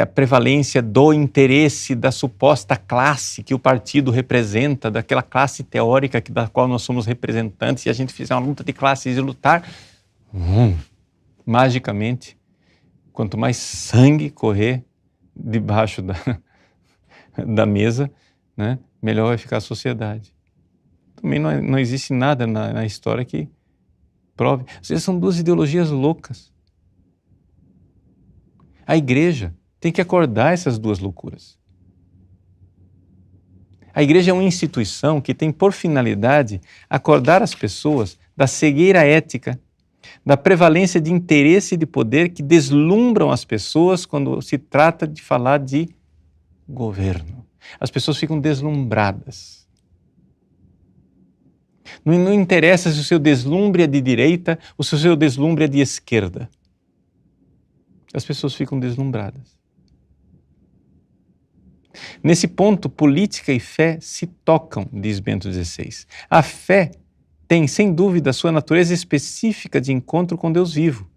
a prevalência do interesse da suposta classe que o partido representa, daquela classe teórica da qual nós somos representantes, e a gente fizer uma luta de classes e lutar, magicamente, quanto mais sangue correr debaixo da mesa, né, melhor vai ficar a sociedade. Também não existe nada na história que prove. Ou seja, são duas ideologias loucas. A igreja tem que acordar essas duas loucuras. A igreja é uma instituição que tem por finalidade acordar as pessoas da cegueira ética, da prevalência de interesse e de poder que deslumbram as pessoas quando se trata de falar de governo. As pessoas ficam deslumbradas. Não interessa se o seu deslumbre é de direita ou se o seu deslumbre é de esquerda. As pessoas ficam deslumbradas. Nesse ponto, política e fé se tocam, diz Bento XVI. A fé tem, sem dúvida, a sua natureza específica de encontro com Deus vivo.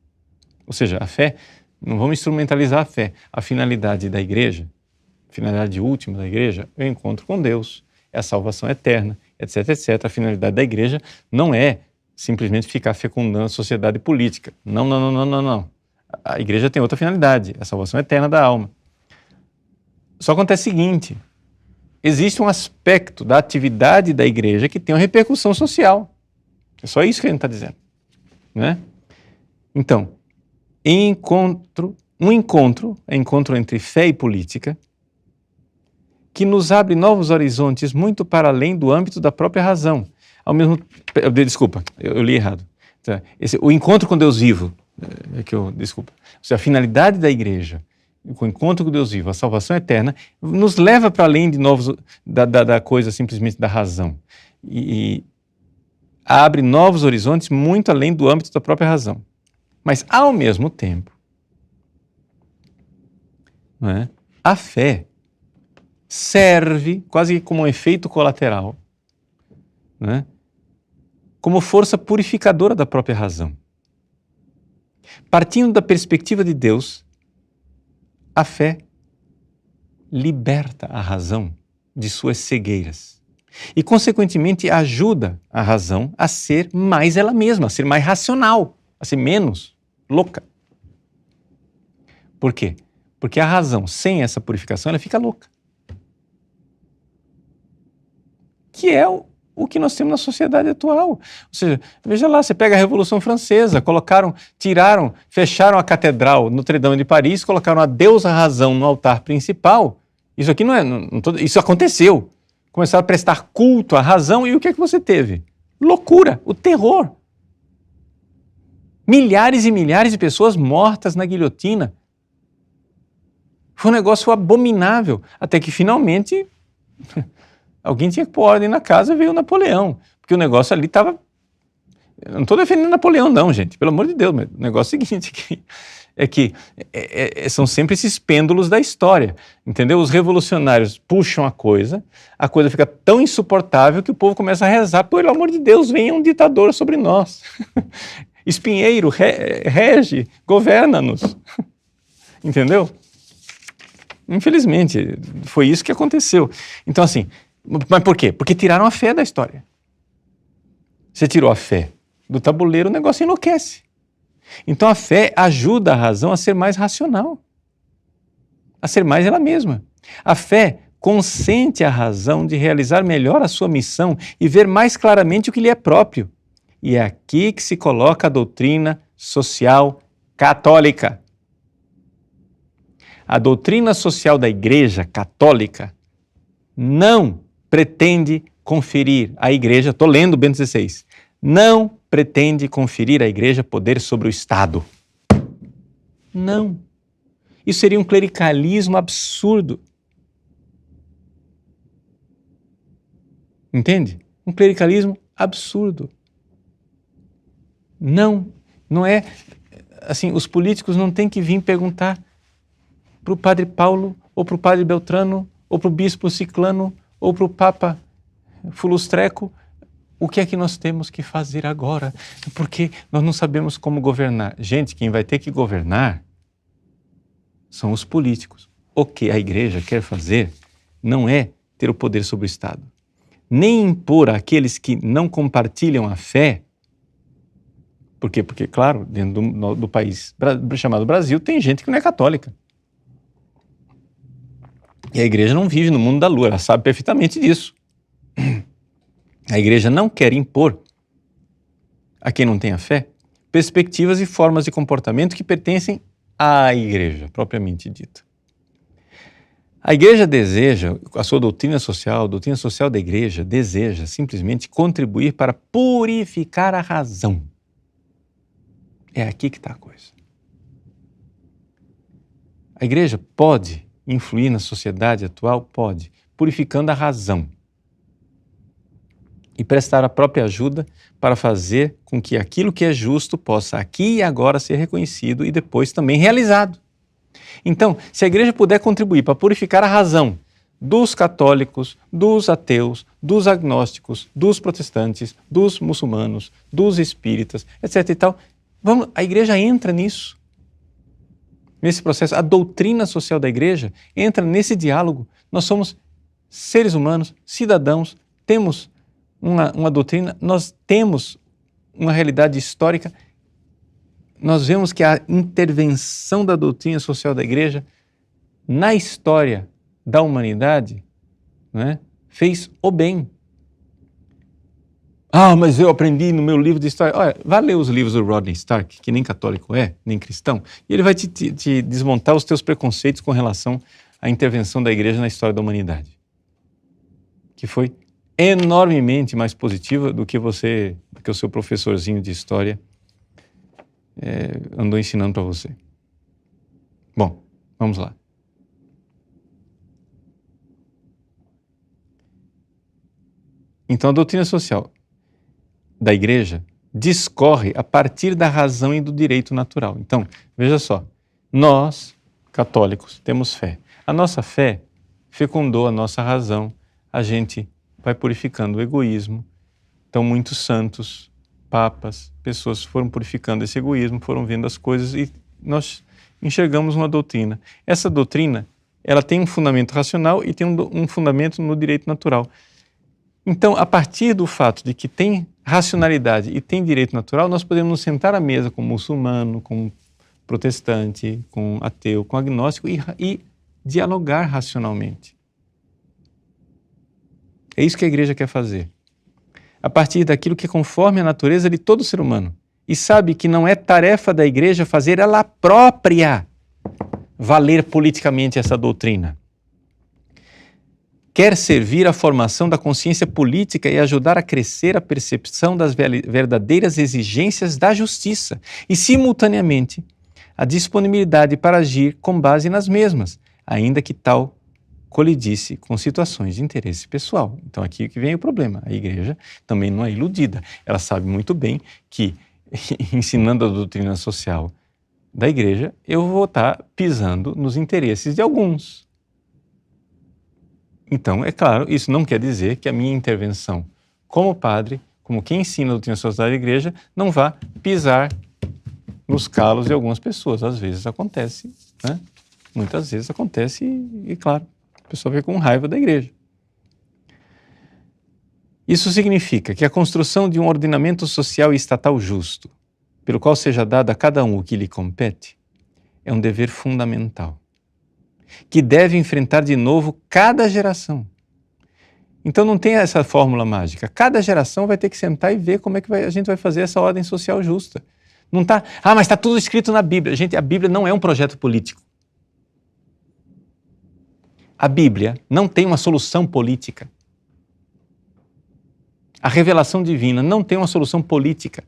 Ou seja, a fé, não vamos instrumentalizar a fé. A finalidade da igreja, a finalidade última da igreja, é o encontro com Deus, é a salvação eterna, etc, etc. A finalidade da igreja não é simplesmente ficar fecundando a sociedade política. Não. A igreja tem outra finalidade, a salvação eterna da alma. Só acontece o seguinte, existe um aspecto da atividade da igreja que tem uma repercussão social. É só isso que a gente está dizendo, né? Então, um encontro entre fé e política que nos abre novos horizontes muito para além do âmbito da própria razão. Desculpa, eu li errado. O encontro com Deus vivo, desculpa. Ou seja, a finalidade da igreja, o encontro com Deus vivo, a salvação eterna, nos leva para além de novos, da coisa simplesmente da razão. E abre novos horizontes muito além do âmbito da própria razão. Mas, ao mesmo tempo, não é? A fé serve quase como um efeito colateral, não é? Como força purificadora da própria razão. Partindo da perspectiva de Deus, a fé liberta a razão de suas cegueiras e, consequentemente, ajuda a razão a ser mais ela mesma, a ser mais racional, a ser menos louca. Por quê? Porque a razão, sem essa purificação, ela fica louca. Que é o que nós temos na sociedade atual. Ou seja, veja lá, você pega a Revolução Francesa, fecharam a Catedral Notre-Dame de Paris, colocaram a deusa razão no altar principal. Isso aqui isso aconteceu. Começaram a prestar culto à razão e o que é que você teve? Loucura, o terror. Milhares e milhares de pessoas mortas na guilhotina. Foi um negócio abominável, até que finalmente alguém tinha que pôr ordem na casa e veio Napoleão, porque o negócio ali estava... Eu não estou defendendo Napoleão não, gente, pelo amor de Deus, mas o negócio é o seguinte, são sempre esses pêndulos da história, entendeu? Os revolucionários puxam a coisa fica tão insuportável que o povo começa a rezar, pelo amor de Deus, venha um ditador sobre nós. Espinheiro, rege, governa-nos. Entendeu? Infelizmente, foi isso que aconteceu. Então assim, mas por quê? Porque tiraram a fé da história. Você tirou a fé do tabuleiro, o negócio enlouquece. Então a fé ajuda a razão a ser mais racional, a ser mais ela mesma. A fé consente a razão de realizar melhor a sua missão e ver mais claramente o que lhe é próprio. E é aqui que se coloca a doutrina social católica. A doutrina social da Igreja Católica não pretende conferir à Igreja, estou lendo Bento XVI, não pretende conferir à Igreja poder sobre o Estado. Não. Isso seria um clericalismo absurdo. Entende? Um clericalismo absurdo. Não é assim, os políticos não têm que vir perguntar para o padre Paulo, ou para o padre Beltrano, ou para o bispo Ciclano, ou para o Papa Fulustreco, o que é que nós temos que fazer agora? Porque nós não sabemos como governar. Gente, quem vai ter que governar são os políticos. O que a Igreja quer fazer não é ter o poder sobre o Estado, nem impor àqueles que não compartilham a fé. Por quê? Porque, claro, dentro do país chamado Brasil, tem gente que não é católica. E a Igreja não vive no mundo da lua, ela sabe perfeitamente disso. A Igreja não quer impor a quem não tem a fé perspectivas e formas de comportamento que pertencem à Igreja, propriamente dita. A Igreja deseja, a sua doutrina social da Igreja, deseja simplesmente contribuir para purificar a razão. É aqui que está a coisa. A Igreja pode influir na sociedade atual? Pode, purificando a razão e prestar a própria ajuda para fazer com que aquilo que é justo possa aqui e agora ser reconhecido e depois também realizado. Então, se a Igreja puder contribuir para purificar a razão dos católicos, dos ateus, dos agnósticos, dos protestantes, dos muçulmanos, dos espíritas, etc. e tal, a Igreja entra nisso. Nesse processo, a doutrina social da Igreja entra nesse diálogo. Nós somos seres humanos, cidadãos, temos uma doutrina, nós temos uma realidade histórica. Nós vemos que a intervenção da doutrina social da Igreja na história da humanidade, né, fez o bem. Ah, mas eu aprendi no meu livro de história. Olha, vá ler os livros do Rodney Stark, que nem católico é, nem cristão, e ele vai te desmontar os teus preconceitos com relação à intervenção da Igreja na história da humanidade, que foi enormemente mais positiva do que o seu professorzinho de história andou ensinando para você. Bom, vamos lá. Então, a doutrina social da Igreja discorre a partir da razão e do direito natural. Então, veja só, nós, católicos, temos fé. A nossa fé fecundou a nossa razão, a gente vai purificando o egoísmo. Então, muitos santos, papas, pessoas foram purificando esse egoísmo, foram vendo as coisas e nós enxergamos uma doutrina. Essa doutrina, ela tem um fundamento racional e tem um fundamento no direito natural. Então, a partir do fato de que tem racionalidade e tem direito natural, nós podemos nos sentar à mesa com muçulmano, com protestante, com ateu, com agnóstico e dialogar racionalmente. É isso que a Igreja quer fazer. A partir daquilo que é conforme a natureza de todo ser humano. E sabe que não é tarefa da Igreja fazer ela própria valer politicamente essa doutrina. quer servir à formação da consciência política e ajudar a crescer a percepção das verdadeiras exigências da justiça e, simultaneamente, a disponibilidade para agir com base nas mesmas, ainda que tal colidisse com situações de interesse pessoal. Então aqui que vem o problema. A igreja também não é iludida. Ela sabe muito bem que, ensinando a doutrina social da igreja, eu vou estar pisando nos interesses de alguns. Então, é claro, isso não quer dizer que a minha intervenção como padre, como quem ensina a doutrina social da igreja, não vá pisar nos calos de algumas pessoas. Às vezes acontece, né? Muitas vezes acontece e claro, a pessoa fica com raiva da igreja. Isso significa que a construção de um ordenamento social e estatal justo, pelo qual seja dado a cada um o que lhe compete, é um dever fundamental, que deve enfrentar de novo cada geração. Então não tem essa fórmula mágica. Cada geração vai ter que sentar e ver como é que a gente vai fazer essa ordem social justa. Não está, mas está tudo escrito na Bíblia. Gente, a Bíblia não é um projeto político. A Bíblia não tem uma solução política. A revelação divina não tem uma solução política.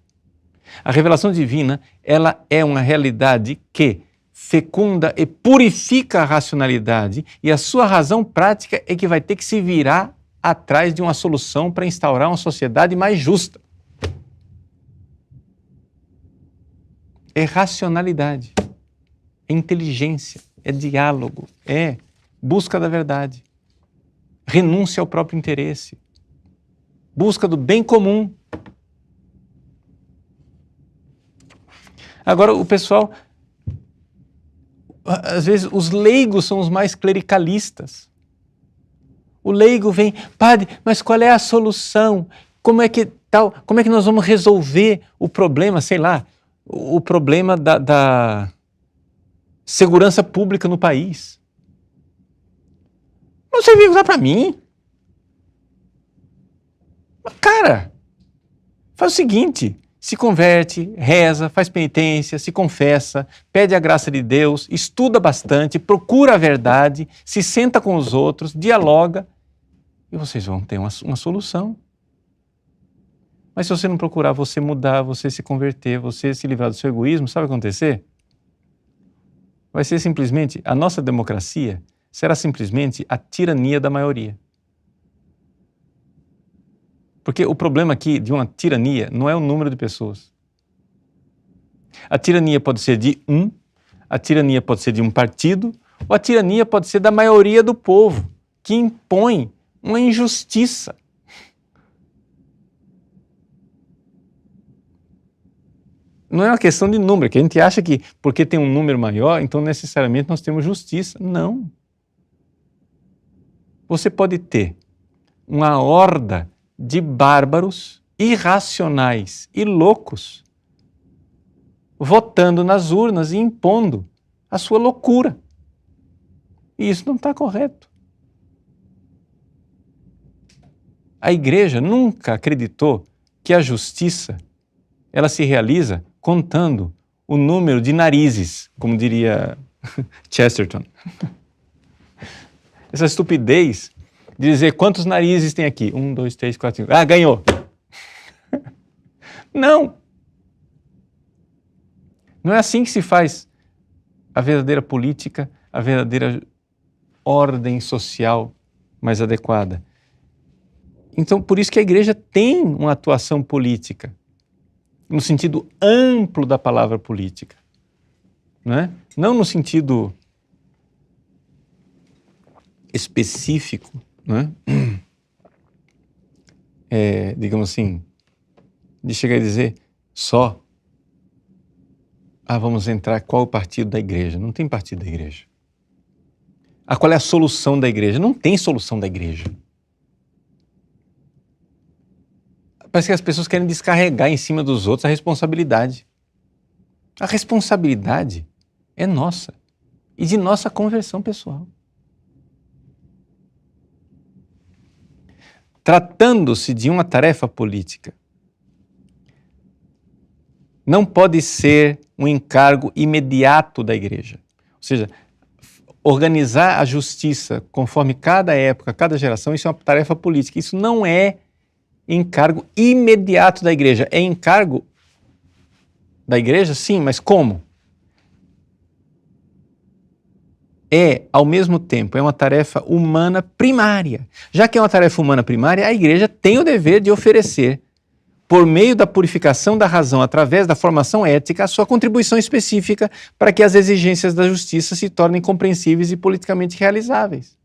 A revelação divina, ela é uma realidade que fecunda e purifica a racionalidade e a sua razão prática é que vai ter que se virar atrás de uma solução para instaurar uma sociedade mais justa. É racionalidade, é inteligência, é diálogo, é busca da verdade, renúncia ao próprio interesse, busca do bem comum. Agora, o pessoal, às vezes, os leigos são os mais clericalistas. O leigo vem, padre, mas qual é a solução? Como é que nós vamos resolver o problema, sei lá, o problema da segurança pública no país? Você vem usar para mim? Cara, faz o seguinte, se converte, reza, faz penitência, se confessa, pede a graça de Deus, estuda bastante, procura a verdade, se senta com os outros, dialoga e vocês vão ter uma solução. Mas se você não procurar você mudar, você se converter, você se livrar do seu egoísmo, sabe o que vai acontecer? Vai ser simplesmente, a nossa democracia será simplesmente a tirania da maioria. Porque o problema aqui de uma tirania não é o número de pessoas. A tirania pode ser de a tirania pode ser de um partido, ou a tirania pode ser da maioria do povo, que impõe uma injustiça. Não é uma questão de número, que a gente acha que porque tem um número maior, então necessariamente nós temos justiça. Não. Você pode ter uma horda de bárbaros, irracionais e loucos, votando nas urnas e impondo a sua loucura. E isso não está correto. A igreja nunca acreditou que a justiça ela se realiza contando o número de narizes, como diria Chesterton. Essa estupidez de dizer quantos narizes tem aqui. 1, 2, 3, 4, 5. Ah, ganhou! Não! Não é assim que se faz a verdadeira política, a verdadeira ordem social mais adequada. Então, por isso que a igreja tem uma atuação política, no sentido amplo da palavra política, né? Não no sentido específico, né? Digamos assim, de chegar a dizer só, vamos entrar, qual o partido da igreja? Não tem partido da igreja. Qual é a solução da igreja? Não tem solução da igreja. Parece que as pessoas querem descarregar em cima dos outros a responsabilidade. A responsabilidade é nossa e de nossa conversão pessoal. Tratando-se de uma tarefa política, não pode ser um encargo imediato da igreja. Ou seja, organizar a justiça conforme cada época, cada geração, isso é uma tarefa política. Isso não é encargo imediato da igreja. É encargo da igreja, sim, mas como? Ao mesmo tempo, é uma tarefa humana primária. Já que é uma tarefa humana primária, a igreja tem o dever de oferecer, por meio da purificação da razão, através da formação ética, a sua contribuição específica para que as exigências da justiça se tornem compreensíveis e politicamente realizáveis.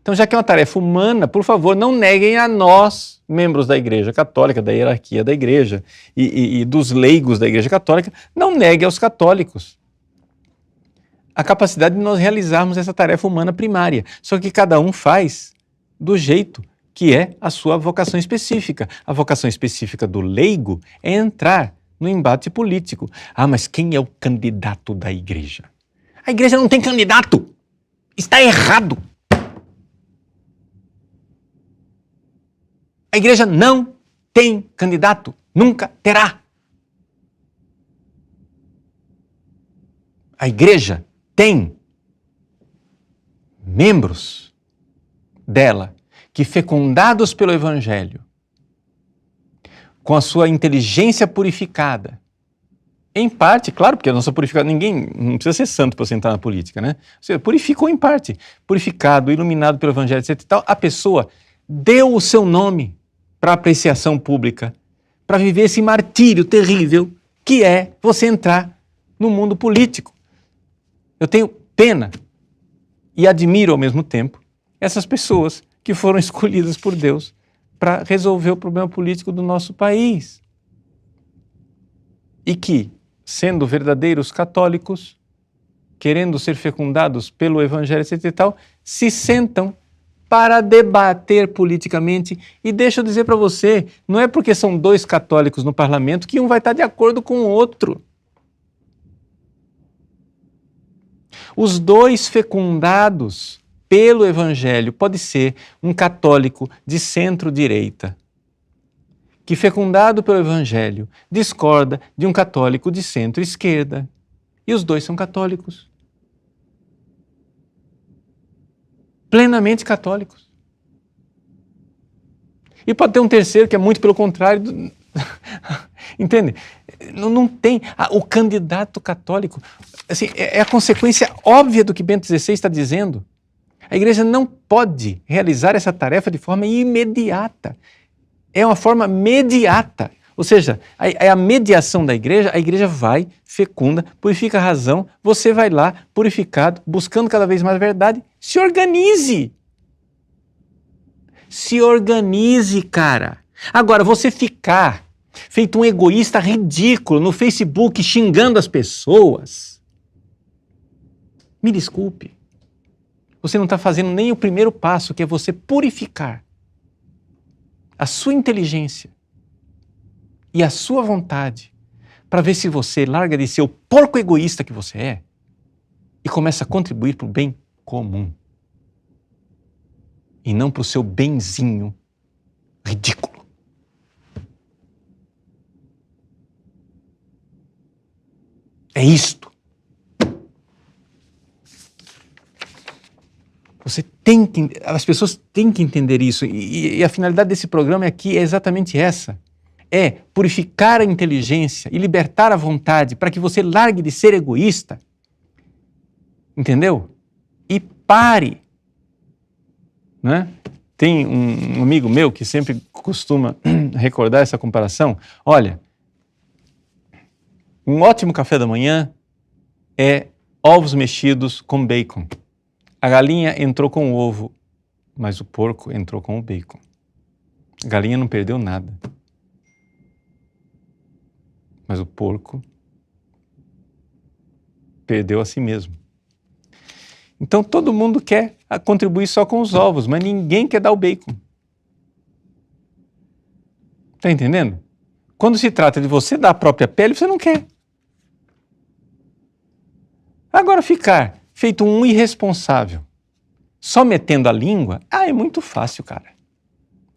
Então, já que é uma tarefa humana, por favor, não neguem a nós, membros da Igreja Católica, da hierarquia da Igreja e dos leigos da Igreja Católica, não negue aos católicos a capacidade de nós realizarmos essa tarefa humana primária. Só que cada um faz do jeito que é a sua vocação específica. A vocação específica do leigo é entrar no embate político. Ah, mas quem é o candidato da igreja? A igreja não tem candidato! Está errado! A igreja não tem candidato, nunca terá. A igreja tem membros dela que, fecundados pelo Evangelho, com a sua inteligência purificada, em parte, claro, porque a nossa purificação, ninguém, não precisa ser santo para você entrar na política, né? Você purificou em parte, purificado, iluminado pelo Evangelho, etc. e tal, a pessoa deu o seu nome para apreciação pública, para viver esse martírio terrível que é você entrar no mundo político. Eu tenho pena e admiro ao mesmo tempo essas pessoas que foram escolhidas por Deus para resolver o problema político do nosso país. E que, sendo verdadeiros católicos, querendo ser fecundados pelo Evangelho, etc. e tal, se sentam para debater politicamente. E deixa eu dizer para você, não é porque são dois católicos no parlamento que um vai estar de acordo com o outro. Os dois fecundados pelo Evangelho pode ser um católico de centro-direita, que, fecundado pelo Evangelho, discorda de um católico de centro-esquerda. E os dois são católicos. Plenamente católicos. E pode ter um terceiro que é muito pelo contrário. Entende? Não tem. O candidato católico, assim, é a consequência óbvia do que Bento XVI está dizendo. A igreja não pode realizar essa tarefa de forma imediata. É uma forma mediata. Ou seja, é a mediação da igreja, a igreja vai, fecunda, purifica a razão, você vai lá, purificado, buscando cada vez mais a verdade, se organize. Se organize, cara. Agora, você ficar feito um egoísta ridículo no Facebook xingando as pessoas, me desculpe, você não está fazendo nem o primeiro passo, que é você purificar a sua inteligência e a sua vontade para ver se você larga de ser o porco egoísta que você é e começa a contribuir para o bem comum e não para o seu benzinho ridículo. É isto. As pessoas têm que entender isso e a finalidade desse programa aqui é exatamente essa. É purificar a inteligência e libertar a vontade para que você largue de ser egoísta, entendeu? E pare. Né? Tem um amigo meu que sempre costuma recordar essa comparação. Olha, um ótimo café da manhã é ovos mexidos com bacon. A galinha entrou com o ovo, mas o porco entrou com o bacon. A galinha não perdeu nada. Mas o porco perdeu a si mesmo. Então todo mundo quer contribuir só com os ovos, mas ninguém quer dar o bacon. Está entendendo? Quando se trata de você dar a própria pele, você não quer. Agora ficar feito um irresponsável, só metendo a língua, é muito fácil, cara.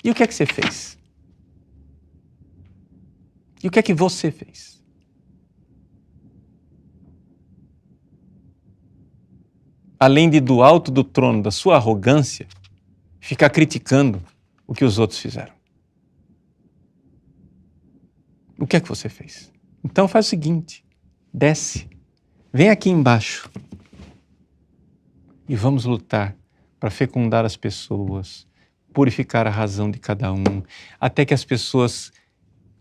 E o que é que você fez? E o que é que você fez? além de do alto do trono da sua arrogância, ficar criticando o que os outros fizeram? O que é que você fez? Então faz o seguinte, desce, vem aqui embaixo e vamos lutar para fecundar as pessoas, purificar a razão de cada um, até que as pessoas,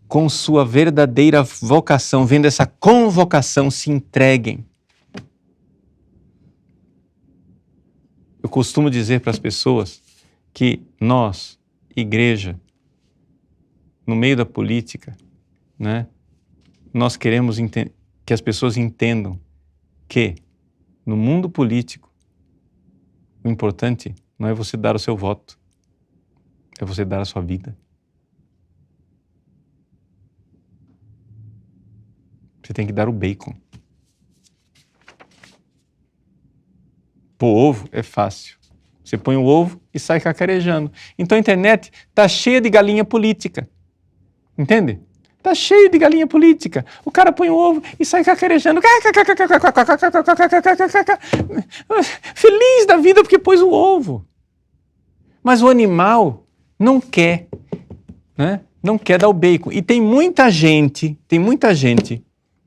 com sua verdadeira vocação, vendo essa convocação, se entreguem. Eu costumo dizer para as pessoas que nós, igreja, no meio da política, né, nós queremos que as pessoas entendam que no mundo político o importante não é você dar o seu voto, é você dar a sua vida. Você tem que dar o bacon. Pôr ovo é fácil. Você põe o ovo e sai cacarejando. Então a internet está cheia de galinha política. Entende? Está cheio de galinha política. O cara põe o ovo e sai cacarejando. Feliz da vida porque pôs o ovo. Mas o animal não quer, né? Não quer dar o bacon. E tem muita gente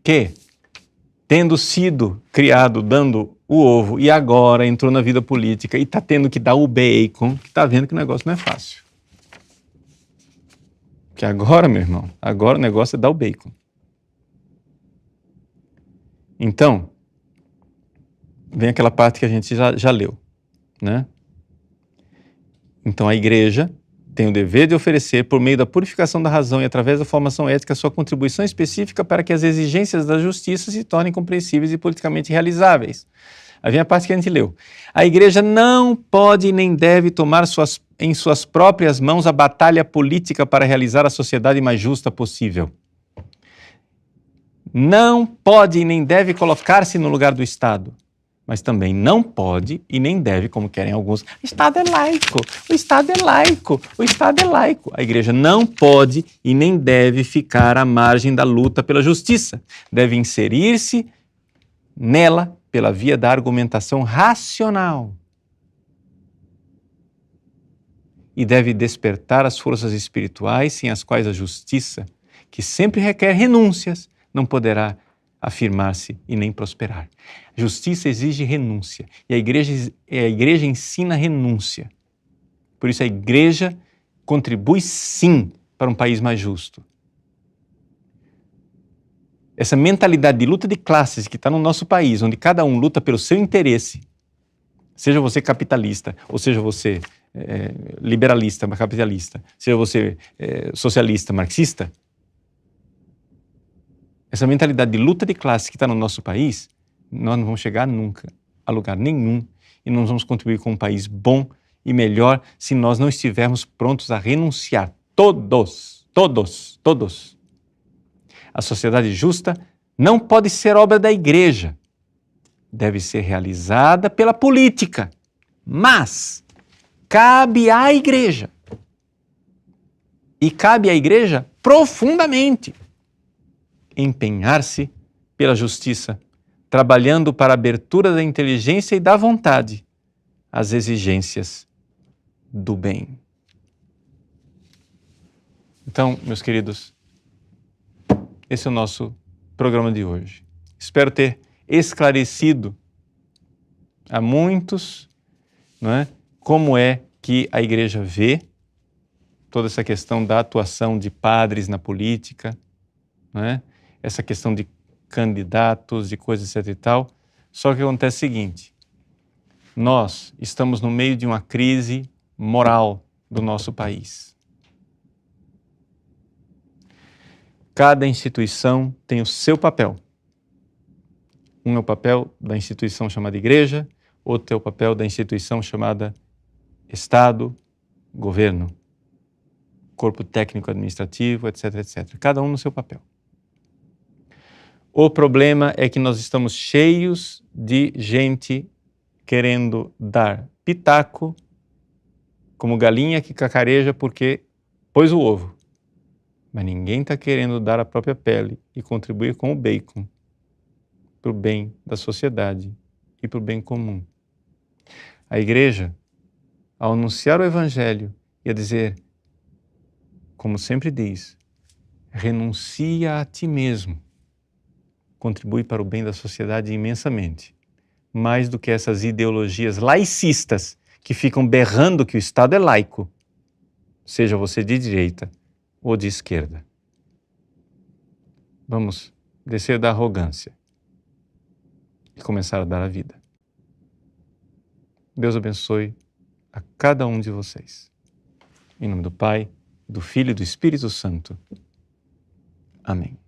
que, tendo sido criado dando o ovo e agora entrou na vida política e está tendo que dar o bacon, que está vendo que o negócio não é fácil. Porque agora, meu irmão, agora o negócio é dar o bacon. Então, vem aquela parte que a gente já leu, né? Então a igreja tem o dever de oferecer, por meio da purificação da razão e através da formação ética, sua contribuição específica para que as exigências da justiça se tornem compreensíveis e politicamente realizáveis. Aí vem a parte que a gente leu. A igreja não pode nem deve tomar em suas próprias mãos a batalha política para realizar a sociedade mais justa possível. Não pode e nem deve colocar-se no lugar do Estado. Mas também não pode e nem deve, como querem alguns, o Estado é laico, o Estado é laico, o Estado é laico. A igreja não pode e nem deve ficar à margem da luta pela justiça. Deve inserir-se nela pela via da argumentação racional. E deve despertar as forças espirituais sem as quais a justiça, que sempre requer renúncias, não poderá afirmar-se e nem prosperar. Justiça exige renúncia e a igreja ensina renúncia. Por isso a igreja contribui sim para um país mais justo. Essa mentalidade de luta de classes que está no nosso país, onde cada um luta pelo seu interesse, seja você capitalista, ou seja você liberalista, capitalista, seja você socialista, marxista, essa mentalidade de luta de classes que está no nosso país, nós não vamos chegar nunca a lugar nenhum e não vamos contribuir com um país bom e melhor se nós não estivermos prontos a renunciar. Todos. A sociedade justa não pode ser obra da igreja. Deve ser realizada pela política. Mas cabe à igreja. E cabe à igreja profundamente empenhar-se pela justiça, trabalhando para a abertura da inteligência e da vontade às exigências do bem. Então, meus queridos, esse é o nosso programa de hoje. Espero ter esclarecido a muitos, não é, como é que a igreja vê toda essa questão da atuação de padres na política, não é? Essa questão de candidatos, de coisas etc e tal. Só que acontece o seguinte, nós estamos no meio de uma crise moral do nosso país. Cada instituição tem o seu papel. Um é o papel da instituição chamada igreja, outro é o papel da instituição chamada Estado, governo, corpo técnico administrativo, etc, etc. Cada um no seu papel. O problema é que nós estamos cheios de gente querendo dar pitaco, como galinha que cacareja porque pôs o ovo. Mas ninguém está querendo dar a própria pele e contribuir com o bacon para o bem da sociedade e para o bem comum. A igreja, ao anunciar o Evangelho e a dizer, como sempre diz, renuncia a ti mesmo, contribui para o bem da sociedade imensamente, mais do que essas ideologias laicistas que ficam berrando que o Estado é laico, seja você de direita ou de esquerda. Vamos descer da arrogância e começar a dar a vida. Deus abençoe a cada um de vocês. Em nome do Pai, do Filho e do Espírito Santo. Amém.